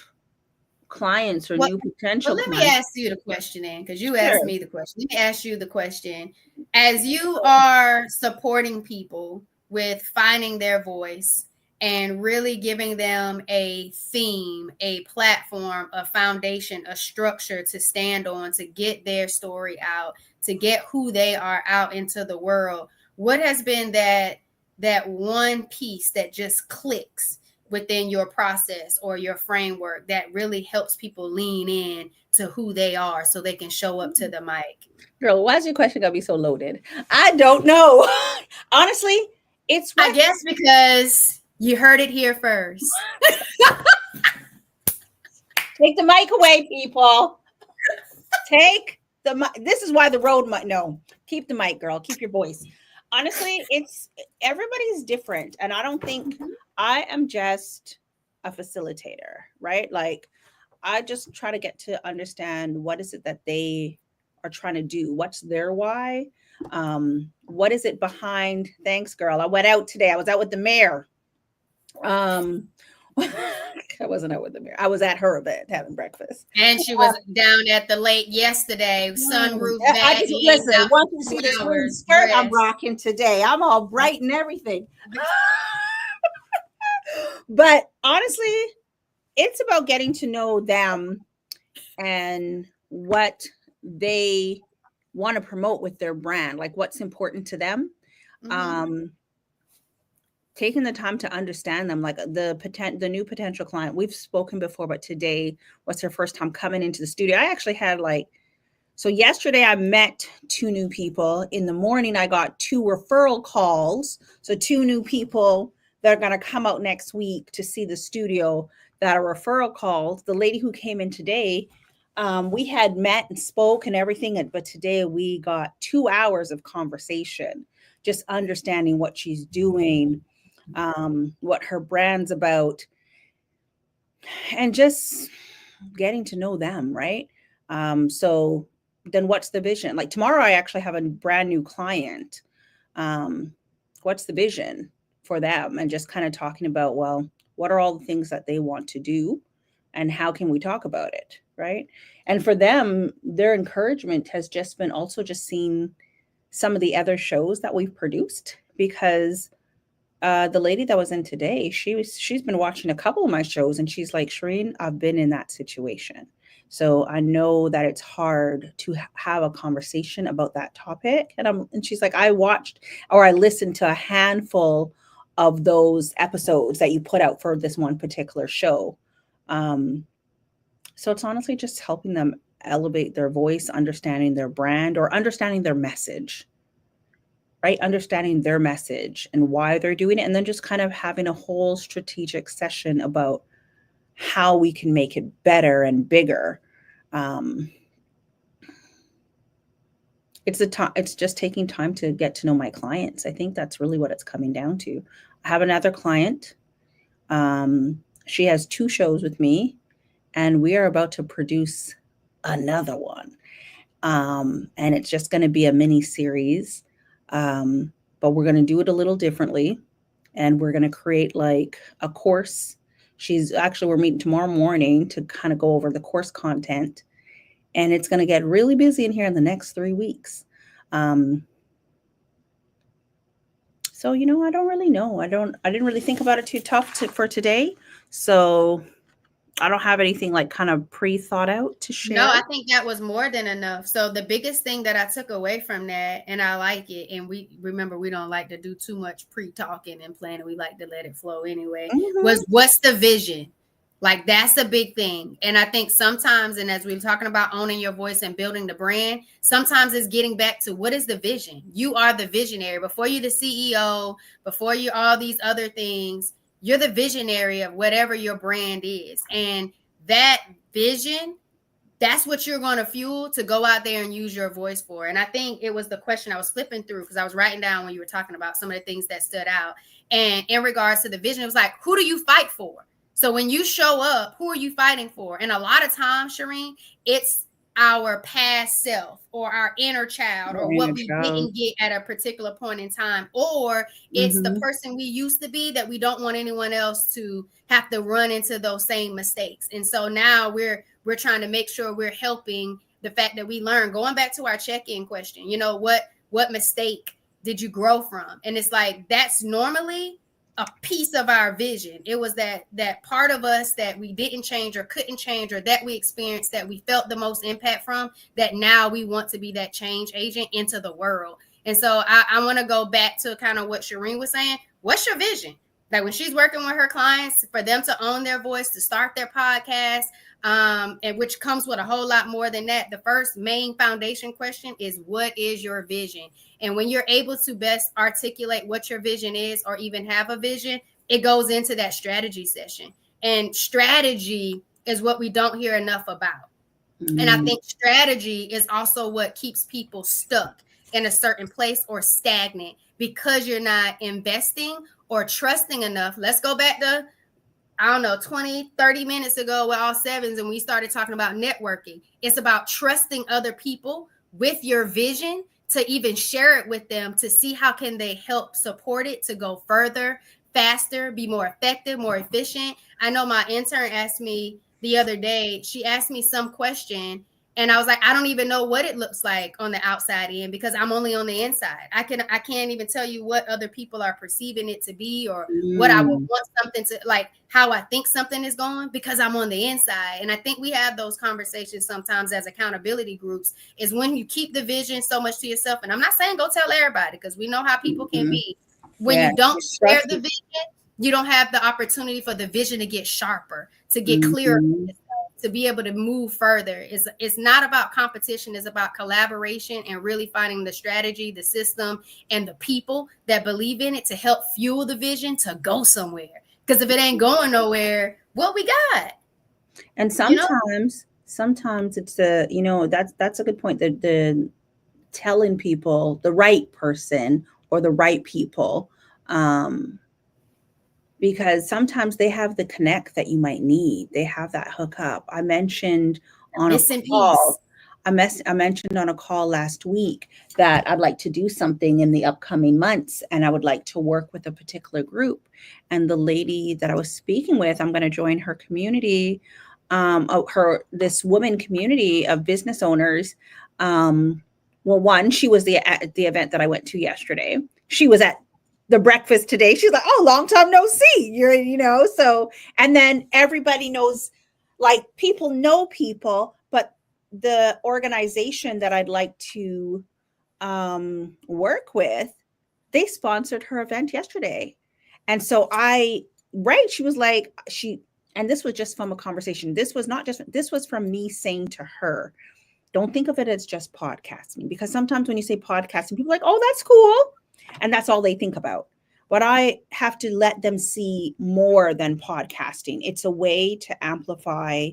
clients or new potential let clients. me ask you the question then, because you asked me the question. Let me ask you the question. As you are supporting people with finding their voice and really giving them a theme, a platform, a foundation, a structure to stand on, to get their story out, to get who they are out into the world, what has been that one piece that just clicks within your process or your framework that really helps people lean in to who they are so they can show up to the mic? Girl, why is your question gonna be so loaded? I don't know. Honestly, it's I guess because you heard it here first. Take the mic away, people. Take the mic. This is why the road mic. No, keep the mic, girl. Keep your voice. Honestly, it's everybody's different. And I don't think I am just a facilitator, right? Like I just try to get to understand what is it that they are trying to do? What's their why? What is it behind? Thanks, girl. I went out today. I was out with the mayor. I wasn't out with the mayor. I was at her event having breakfast. And she was down at the lake yesterday, sunroof back. Listen, once you see this green skirt I'm rocking today, I'm all bright and everything. But honestly, it's about getting to know them and what they want to promote with their brand, like what's important to them. Taking the time to understand them, like the new potential client. We've spoken before, but today was her first time coming into the studio. I actually had so yesterday I met 2 new people. In the morning, I got 2 referral calls. So 2 new people that are going to come out next week to see the studio that are referral calls. The lady who came in today, we had met and spoke and everything, but today we got 2 hours of conversation, just understanding what she's doing, what her brand's about, and just getting to know them, right? So then what's the vision? Like tomorrow I actually have a brand new client. What's the vision for them? And just kind of talking about, well, what are all the things that they want to do and how can we talk about it, right? And for them, their encouragement has just been also just seeing some of the other shows that we've produced, because the lady that was in today, she's been watching a couple of my shows and she's like, Shireen, I've been in that situation. So I know that it's hard to have a conversation about that topic. And she's like, I watched or I listened to a handful of those episodes that you put out for this one particular show. So it's honestly just helping them elevate their voice, understanding their brand or understanding their message. Right? Understanding their message and why they're doing it. And then just kind of having a whole strategic session about how we can make it better and bigger. It's just taking time to get to know my clients. I think that's really what it's coming down to. I have another client. She has 2 shows with me and we are about to produce another one. And it's just going to be a mini series. But we're going to do it a little differently, and we're going to create like a course. We're meeting tomorrow morning to kind of go over the course content, and it's going to get really busy in here in the next 3 weeks. So, I don't really know. I didn't really think about it too tough for today. So I don't have anything like kind of pre-thought out to No, share. I think that was more than enough. So the biggest thing that I took away from that, and I like it, and we remember we don't like to do too much pre-talking and planning. We like to let it flow anyway. Mm-hmm. Was what's the vision? Like that's a big thing. And I think sometimes, and as we were talking about owning your voice and building the brand, sometimes it's getting back to what is the vision? You are the visionary. Before you're the CEO, before you all these other things, you're the visionary of whatever your brand is. And that vision, that's what you're going to fuel to go out there and use your voice for. And I think it was the question I was flipping through because I was writing down when you were talking about some of the things that stood out. And in regards to the vision, it was like, who do you fight for? So when you show up, who are you fighting for? And a lot of times, Shireen, it's our past self or our inner child or what we didn't get at a particular point in time, or it's the Mm-hmm. person we used to be that we don't want anyone else to have to run into those same mistakes. And so now we're trying to make sure we're helping the fact that we learn. Going back to our check-in question, what mistake did you grow from? And it's like that's normally a piece of our vision. It was that part of us that we didn't change or couldn't change or that we experienced that we felt the most impact from, that now we want to be that change agent into the world. And so I want to go back to kind of what Shireen was saying. What's your vision? Like when she's working with her clients, for them to own their voice, to start their podcast, and which comes with a whole lot more than that. The first main foundation question is, what is your vision? And when you're able to best articulate what your vision is or even have a vision, it goes into that strategy session. And strategy is what we don't hear enough about. Mm-hmm. And I think strategy is also what keeps people stuck in a certain place or stagnant because you're not investing or trusting enough. Let's go back to, I don't know, 20, 30 minutes ago with all sevens, and we started talking about networking. It's about trusting other people with your vision to even share it with them to see how can they help support it to go further, faster, be more effective, more efficient. I know my intern asked me the other day, she asked me some question, and I was like, I don't even know what it looks like on the outside end because I'm only on the inside. I can't even tell you what other people are perceiving it to be or what I would want something to, like how I think something is going, because I'm on the inside. And I think we have those conversations sometimes as accountability groups, is when you keep the vision so much to yourself. And I'm not saying go tell everybody, because we know how people can be. When you don't share the vision, you don't have the opportunity for the vision to get sharper, to get clearer, to be able to move further. It's not about competition. It's about collaboration and really finding the strategy, the system, and the people that believe in it to help fuel the vision to go somewhere. Because if it ain't going nowhere, what we got? And sometimes it's that's a good point. The telling people the right person or the right people, because sometimes they have the connect that you might need. They have that hookup. I mentioned on a call. I mentioned on a call last week that I'd like to do something in the upcoming months, and I would like to work with a particular group. And the lady that I was speaking with, I'm going to join her community, this woman community of business owners. Well, one, she was at the event that I went to yesterday. She was at the breakfast today. She's like, oh, long time no see. So, and then everybody knows, like, people know people, but the organization that I'd like to work with, they sponsored her event yesterday. And so she was like, and this was just from a conversation. This was from me saying to her, don't think of it as just podcasting, because sometimes when you say podcasting, people are like, oh, that's cool. And that's all they think about. But I have to let them see more than podcasting. It's a way to amplify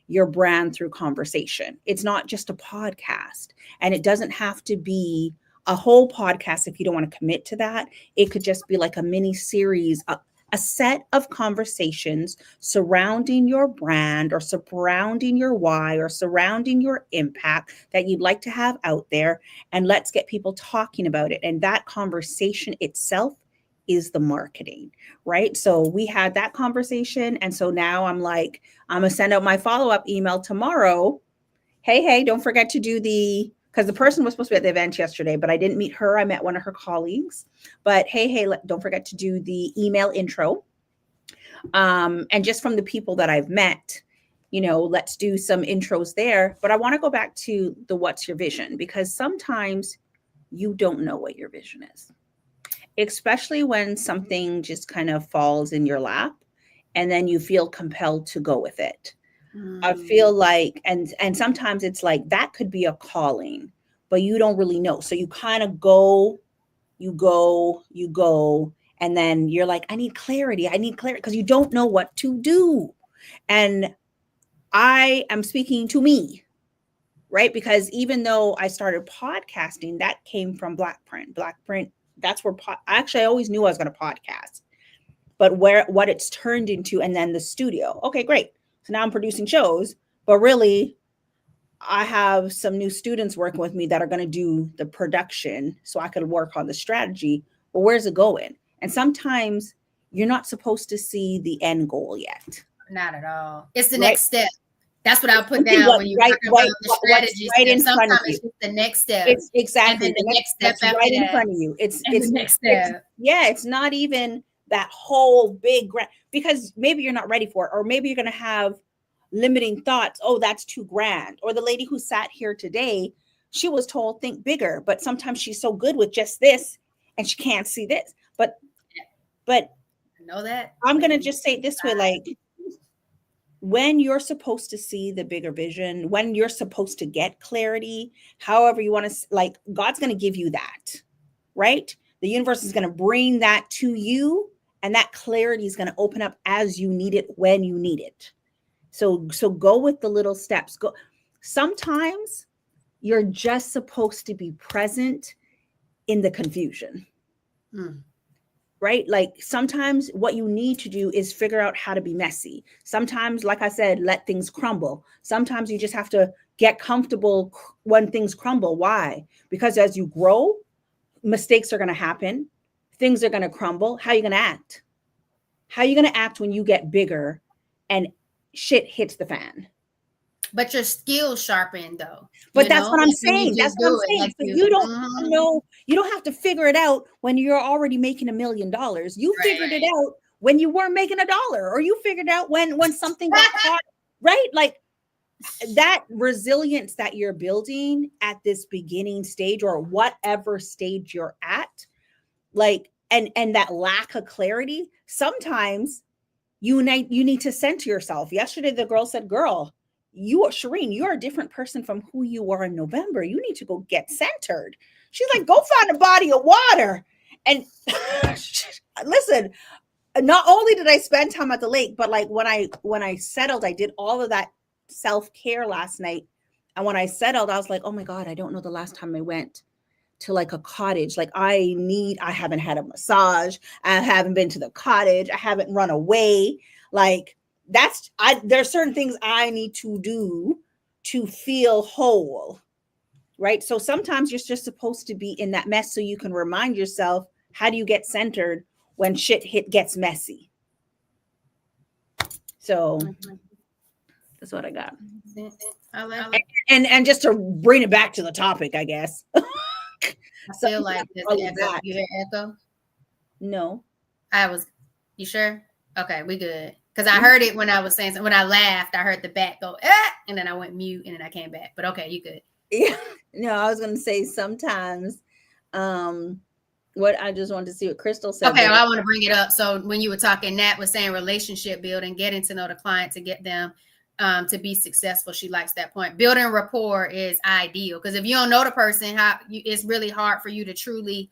your brand through conversation. It's not just a podcast, and it doesn't have to be a whole podcast if you don't want to commit to that. It could just be like a mini series, a set of conversations surrounding your brand or surrounding your why or surrounding your impact that you'd like to have out there. And let's get people talking about it. And that conversation itself is the marketing, right? So we had that conversation. And so now I'm like, I'm going to send out my follow-up email tomorrow. Hey, don't forget to do the because the person was supposed to be at the event yesterday, but I didn't meet her. I met one of her colleagues. But hey, don't forget to do the email intro. And just from the people that I've met, let's do some intros there. But I want to go back to the what's your vision, because sometimes you don't know what your vision is, especially when something just kind of falls in your lap and then you feel compelled to go with it. I feel like, and sometimes it's like that could be a calling, but you don't really know. So you kind of go, and then you're like, I need clarity, because you don't know what to do. And I am speaking to me, right? Because even though I started podcasting, that came from Black Print. That's where actually I always knew I was going to podcast, but what it's turned into, and then the studio. Okay, great. So now I'm producing shows, but really I have some new students working with me that are going to do the production so I could work on the strategy. But where's it going? And sometimes you're not supposed to see the end goal yet. Not at all. It's the next step. That's what I'll put down when you talk about the strategy. Right in front of you. It's just the next step. It's exactly and then the next step after right that. in front of you. It's the next step. It's not even that whole big grand, because maybe you're not ready for it, or maybe you're going to have limiting thoughts. Oh, that's too grand. Or the lady who sat here today, she was told think bigger, but sometimes she's so good with just this and she can't see this. But I know that. I'm going to just say it this way, like, when you're supposed to see the bigger vision, when you're supposed to get clarity, however you want to, like, God's going to give you that, right? The universe is going to bring that to you, and that clarity is going to open up as you need it, when you need it. So go with the little steps. Go. Sometimes you're just supposed to be present in the confusion. Right? Like, sometimes what you need to do is figure out how to be messy. Sometimes, like I said, let things crumble. Sometimes you just have to get comfortable when things crumble. Why? Because as you grow, mistakes are going to happen. Things are going to crumble. How are you going to act? How are you going to act when you get bigger and shit hits the fan? But your skills sharpened, though. But that's what I'm saying. That's what I'm saying. Like, so you don't know, you don't have to figure it out when you're already making $1 million. You figured it out when you weren't making $1, or you figured out when something got caught, right? Like, that resilience that you're building at this beginning stage, or whatever stage you're at, like, and that lack of clarity, sometimes you need to center yourself. Yesterday, the girl said, girl, Shireen, you're a different person from who you were in November. You need to go get centered. She's like, go find a body of water. And listen, not only did I spend time at the lake, but like when I settled, I did all of that self-care last night. And when I settled, I was like, oh my God, I don't know the last time I went to like a cottage. Like, I haven't had a massage. I haven't been to the cottage. I haven't run away. Like, there's certain things I need to do to feel whole, right? So sometimes you're just supposed to be in that mess so you can remind yourself, how do you get centered when shit gets messy? So that's what I got. And just to bring it back to the topic, I guess. I feel like you hear echo? No. You sure? Okay, we good. Because I heard it when I was saying, when I laughed, I heard the back go, and then I went mute, and then I came back. But okay, you good. Yeah. No, I was going to say sometimes, what I just wanted to see what Crystal said. Okay, well, I want to bring it up. So when you were talking, Nat was saying relationship building, getting to know the client to get them to be successful. She likes that point. Building rapport is ideal, because if you don't know the person, it's really hard for you to truly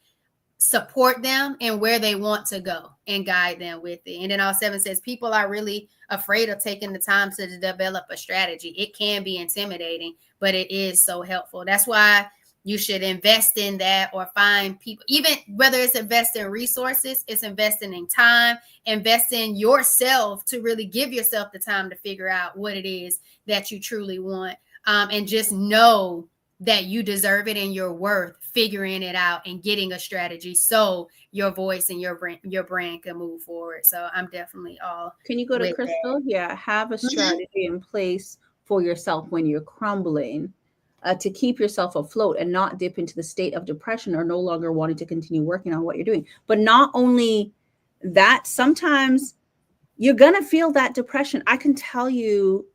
support them and where they want to go and guide them with it. And then all 7 says people are really afraid of taking the time to develop a strategy. It can be intimidating, but it is so helpful. That's why you should invest in that, or find people, even whether it's investing in resources, it's investing in time, invest in yourself to really give yourself the time to figure out what it is that you truly want. And just know that you deserve it and you're worth figuring it out and getting a strategy so your voice and your brand can move forward. So I'm definitely all. Can you go to Crystal? That. Yeah, have a strategy in place for yourself when you're crumbling. to keep yourself afloat and not dip into the state of depression or no longer wanting to continue working on what you're doing. But not only that, sometimes you're going to feel that depression. I can tell you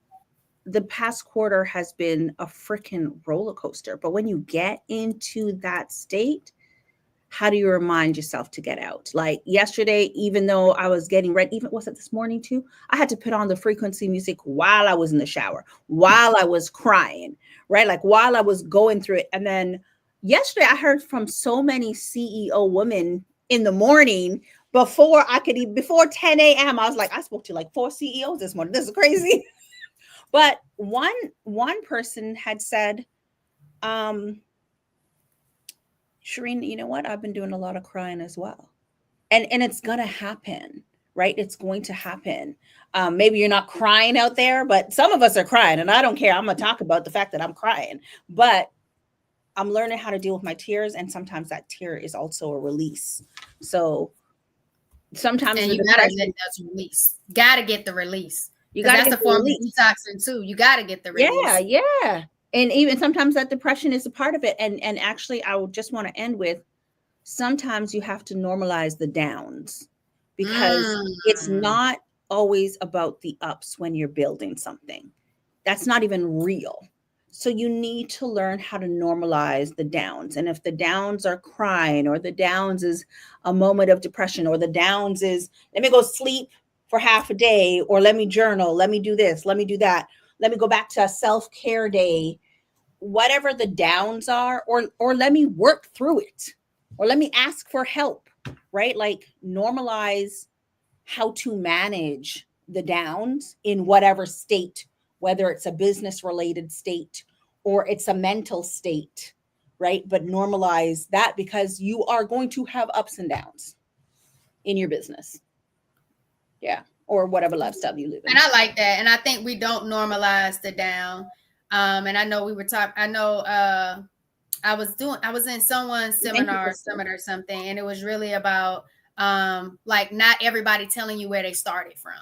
the past quarter has been a freaking roller coaster. But when you get into that state, how do you remind yourself to get out? Like yesterday, even though I was getting ready, even was it this morning too? I had to put on the frequency music while I was in the shower, while I was crying, right? Like while I was going through it. And then yesterday, I heard from so many CEO women in the morning before I could even, before 10 a.m. I was like, I spoke to like 4 CEOs this morning. This is crazy. But one person had said, Shireen, you know what? I've been doing a lot of crying as well. And it's gonna happen, right? It's going to happen. Maybe you're not crying out there, but some of us are crying, and I don't care. I'm gonna talk about the fact that I'm crying, but I'm learning how to deal with my tears, and sometimes that tear is also a release. So sometimes And the you gotta depression, let those release. Gotta get the release. you Because got to that's get a the form of release. detoxing too. You gotta get the Yeah, release. yeah. And even sometimes that depression is a part of it. And actually, I would just want to end with sometimes you have to normalize the downs because it's Mm. not always about the ups when you're building something. That's not even real. So you need to learn how to normalize the downs. And if the downs are crying, or the downs is a moment of depression, or the downs is let me go sleep for half a day, or let me journal, let me do this, let me do that, let me go back to a self-care day, whatever the downs are, or let me work through it, or let me ask for help, right? Like normalize how to manage the downs in whatever state, whether it's a business related state or it's a mental state, right? But normalize that because you are going to have ups and downs in your business. Yeah. Or whatever lifestyle you live And in. I like that. And I think we don't normalize the down. And I know we were talking, I know I was in someone's Thank you, seminar, Crystal. summit or something, and it was really about like not everybody telling you where they started from,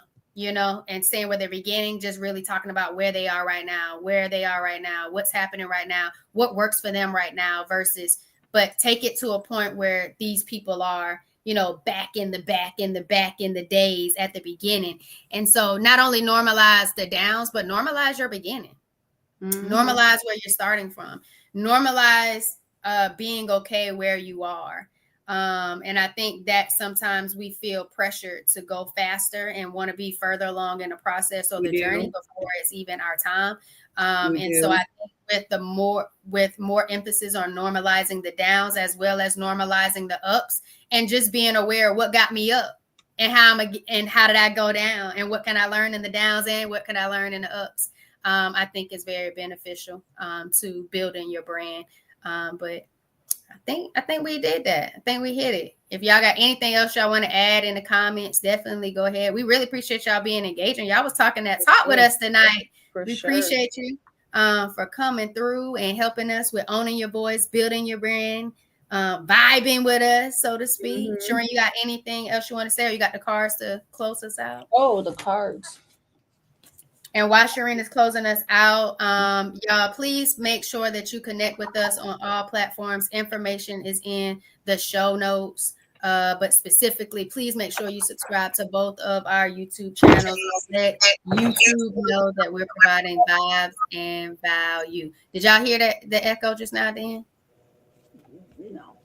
and saying where they're beginning, just really talking about where they are right now, what's happening right now, what works for them right now versus, but take it to a point where these people are, back in the days at the beginning. And so not only normalize the downs, but normalize your beginning. Normalize where you're starting from. Normalize being okay where you are. And I think that sometimes we feel pressured to go faster and want to be further along in the process or We the journey do. before it's even our time. We And so do. I think with more emphasis on normalizing the downs as well as normalizing the ups, and just being aware of what got me up and how did I go down, and what can I learn in the downs and what can I learn in the ups. I think is very beneficial to building your brand. But I think we did that. I think we hit it. If y'all got anything else y'all want to add in the comments, definitely go ahead. We really appreciate y'all being engaging. Y'all was talking that talk with us tonight. For We sure. appreciate you for coming through and helping us with owning your voice, building your brand, vibing with us, so to speak. Mm-hmm. Shereen, you got anything else you want to say, or you got the cards to close us out? Oh, the cards. And while Shireen is closing us out, y'all, please make sure that you connect with us on all platforms. Information is in the show notes. But specifically, please make sure you subscribe to both of our YouTube channels. Let YouTube know that we're providing vibes and value. Did y'all hear that the echo just now, Dan? No.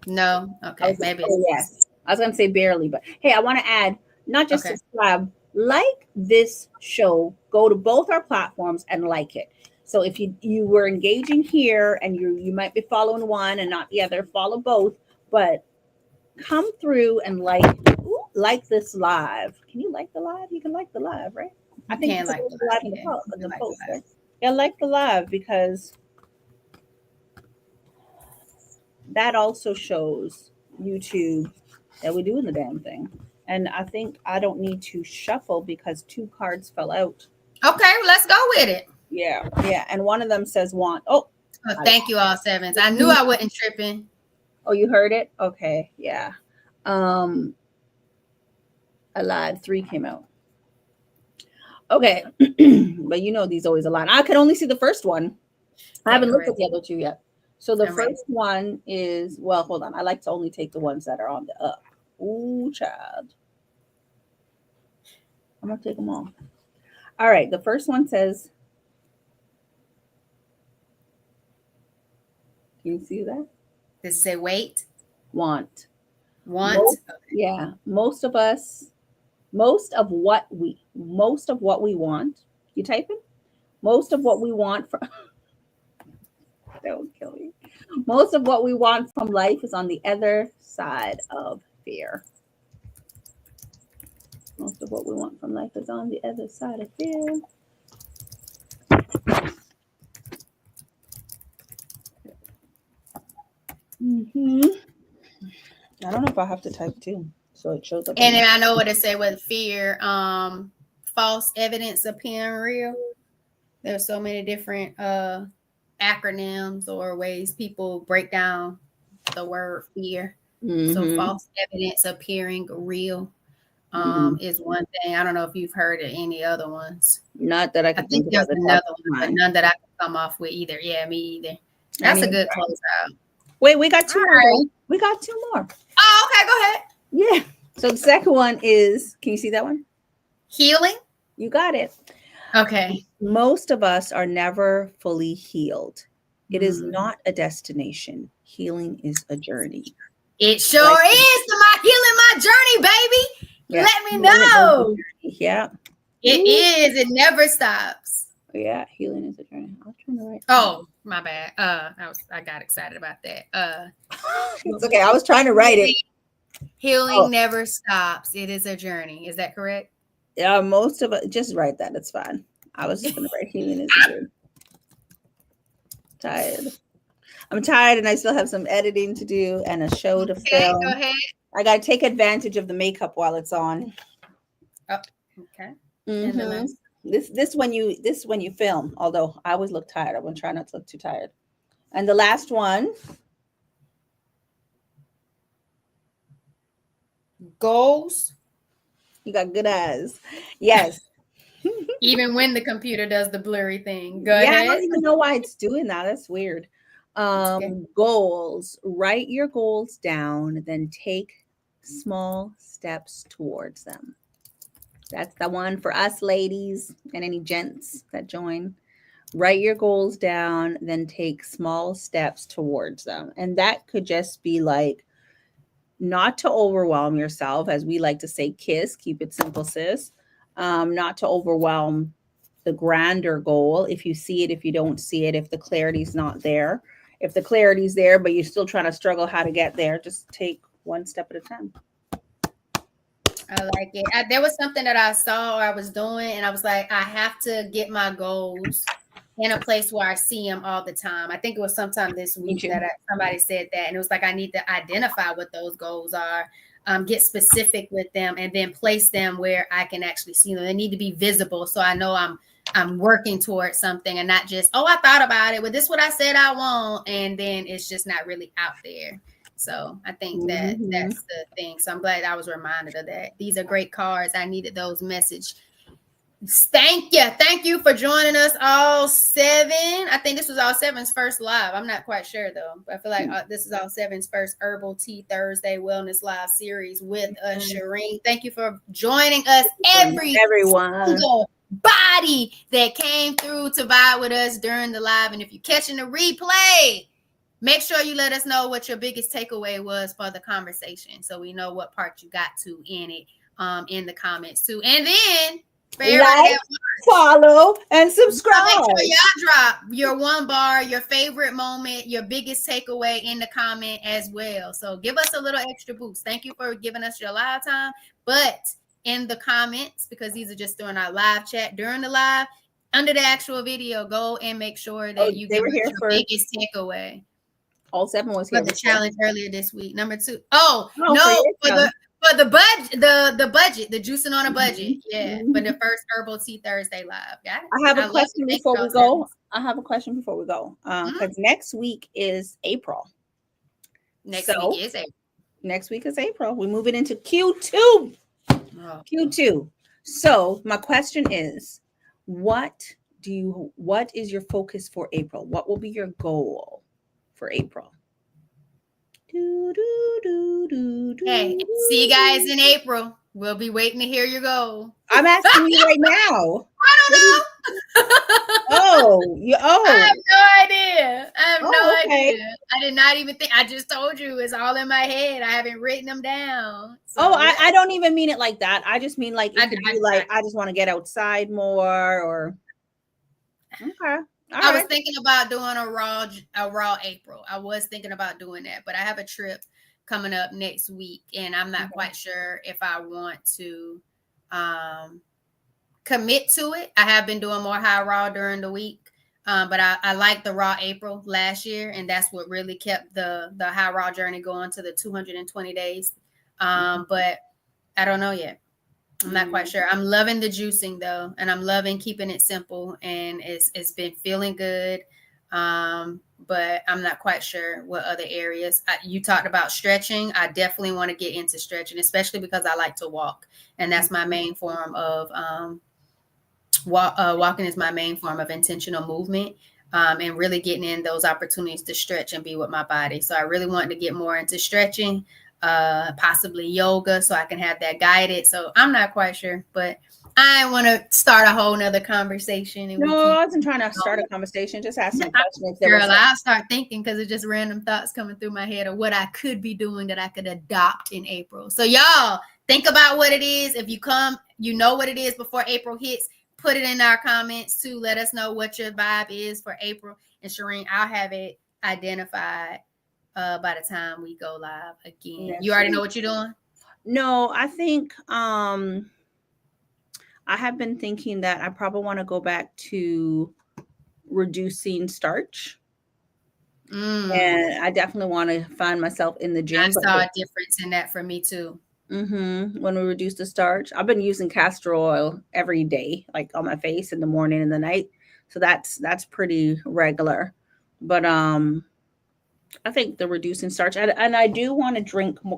No? I Okay, was gonna maybe say it's yes. I was gonna say barely, but hey, I want to add not just okay. subscribe, like this show. Go to both our platforms and like it. So if you were engaging here and you might be following one and not the other, follow both. But come through and like this live. Can you like the live? You can like the live, right? I You think you can can like like the the live. live in Yeah, you the can like the post, live. right? Yeah, like the live because that also shows YouTube that we're doing the damn thing. And I think I don't need to shuffle because 2 cards fell out. Okay, let's go with it. Yeah, yeah. And one of them says want. Oh, Thank you, all sevens. I knew I wasn't tripping. oh, you heard it? Okay, yeah. Um, I lied. 3 came out. Okay, but these always align. I could only see the first one. I haven't looked correct? at the other two yet. So the All right. first one is, well, hold on. I like to only take the ones that are on the up. Ooh, child. I'm gonna take them all. All right. The first one says, can you see that? Does it say wait? Want. Want? Most, yeah. Most of what we want. You typing? Most of what we want from that would kill me. Most of what we want from life is on the other side of fear. Most of what we want from life is on the other side of fear. Mm-hmm. I don't know if I have to type too, so it shows up. And then I know what it say with fear. False evidence appearing real. There's so many different acronyms or ways people break down the word fear. Mm-hmm. So false evidence appearing real is one thing. I don't know if you've heard of any other ones. Not that I can think there's about another one, but none that I can come off with either. Yeah, me either. That's a good closeout. Wait, we got two more. Right. We got two more. Oh, okay, go ahead. Yeah. So the second one is, can you see that one? Healing. You got it. Okay. Most of us are never fully healed. It is not a destination. Healing is a journey. It sure is. My healing, my journey, baby. Yeah. Let me know. Yeah. It is. It never stops. Yeah, healing is a journey. I'll try to write. Oh, my bad. I got excited about that. It's okay. I was trying to write it. Healing never stops. It is a journey. Is that correct? Yeah, most of it. Just write that. It's fine. I was just gonna write healing is a journey. Tired. I'm tired, and I still have some editing to do and a show to film. Go ahead. I gotta take advantage of the makeup while it's on. Oh, okay. Mm-hmm. This when you film. Although I always look tired, I'm gonna try not to look too tired. And the last one. Goals. You got good eyes. Yes. Even when the computer does the blurry thing. Go ahead. I don't even know why it's doing that. That's weird. Goals. Write your goals down, then take small steps towards them. That's the one for us ladies and any gents that join. Write your goals down, then take small steps towards them. And that could just be like, not to overwhelm yourself, as we like to say, KISS, keep it simple, sis. Not to overwhelm the grander goal. If you see it, if you don't see it, if the clarity's not there, if the clarity's there, but you're still trying to struggle how to get there, just take one step at a time. I like it. There was something that I saw or I was doing, and I was like, I have to get my goals in a place where I see them all the time. I think it was sometime this week that somebody said that, and it was like I need to identify what those goals are, get specific with them, and then place them where I can actually see them. They need to be visible, so I know I'm working towards something, and not just, I thought about it, but this is what I said I want, and then it's just not really out there. So I think that that's the thing. So I'm glad I was reminded of that. These are great cards. I needed those message. Thank you for joining us, all seven. I think this was all seven's first live. I'm not quite sure though. I feel like this is all seven's first Herbal Tea Thursday Wellness Live series with us, Shireen. Thank you for joining us, everyone, single body that came through to vibe with us during the live. And if you're catching the replay, make sure you let us know what your biggest takeaway was for the conversation, so we know what part you got to in it, in the comments too. And then like, follow, and subscribe. Make sure y'all drop your one bar, your favorite moment, your biggest takeaway in the comment as well. So give us a little extra boost. Thank you for giving us your live time, but in the comments, because these are just during our live chat during the live, under the actual video, go and make sure that you give us your biggest takeaway. All seven was here for the challenge earlier this week. Number 2. For the budget, the budget, the juicing on a budget. Yeah, for the first Herbal Tea Thursday live. Got it? I have a question before we go. Because next week is April. Next week is April. We're moving into Q2. Q2. So my question is, what what is your focus for April? What will be your goal for April? Hey, see you guys in April. We'll be waiting to hear your goal. I'm asking you right now. I don't know. I have no idea. I have no okay. idea. I did not even think. I just told you it's all in my head. I haven't written them down. So, I don't even mean it like that. I just mean like it could be like I just want to get outside more, or okay. I was thinking about doing a raw April. I was thinking about doing that, but I have a trip coming up next week, and I'm not quite sure if I want to commit to it. I have been doing more high raw during the week, but I liked the raw April last year, and that's what really kept the high raw journey going to the 220 days. But I don't know yet. I'm not quite sure. I'm loving the juicing though, and I'm loving keeping it simple, and it's been feeling good. But I'm not quite sure what other areas. You talked about stretching. I definitely want to get into stretching, especially because I like to walk, and that's my main form of walking is my main form of intentional movement. And really getting in those opportunities to stretch and be with my body. So I really want to get more into stretching. Possibly yoga, so I can have that guided. So I'm not quite sure, but I want to start a whole nother conversation. And no, I wasn't trying to start a conversation. Just ask some questions. Girl, I'll start thinking because it's just random thoughts coming through my head of what I could be doing that I could adopt in April. So y'all think about what it is. If you come, you know what it is before April hits. Put it in our comments too. Let us know what your vibe is for April. And Shireen, I'll have it identified by the time we go live again. Yes, you already know what you're doing? No, I think I have been thinking that I probably want to go back to reducing starch. And I definitely want to find myself in the gym. I saw a difference in that for me too. When we reduce the starch, I've been using castor oil every day, like on my face in the morning and the night. So that's pretty regular. But I think the reducing starch, and I do want to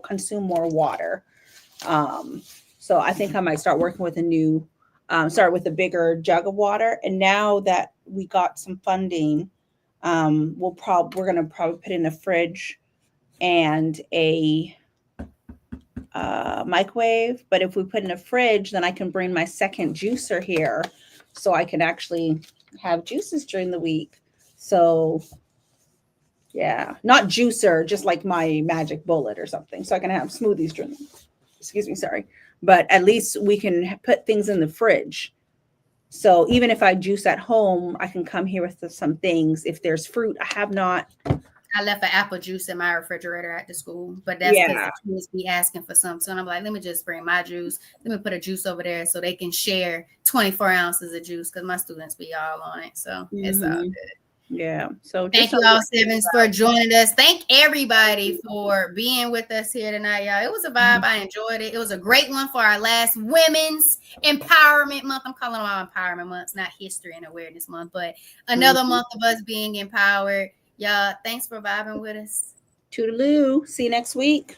consume more water. So I think I might start working with start with a bigger jug of water. And now that we got some funding, we're going to probably put in a fridge and a microwave. But if we put in a fridge, then I can bring my second juicer here, so I can actually have juices during the week. So yeah, not juicer, just like my magic bullet or something. So I can have smoothies during sorry. But at least we can put things in the fridge. So even if I juice at home, I can come here with some things. If there's fruit, I left an apple juice in my refrigerator at the school, but that's because the kids be asking for some. So I'm like, let me just bring my juice. Let me put a juice over there so they can share 24 ounces of juice, because my students be all on it. So it's all good. Yeah. So thank you all, Sevens, for joining us. Thank everybody for being with us here tonight, y'all. It was a vibe. I enjoyed it. It was a great one for our last Women's Empowerment Month. I'm calling them all Empowerment Months, not History and Awareness Month, but another month of us being empowered. Y'all, thanks for vibing with us. Toodaloo. See you next week.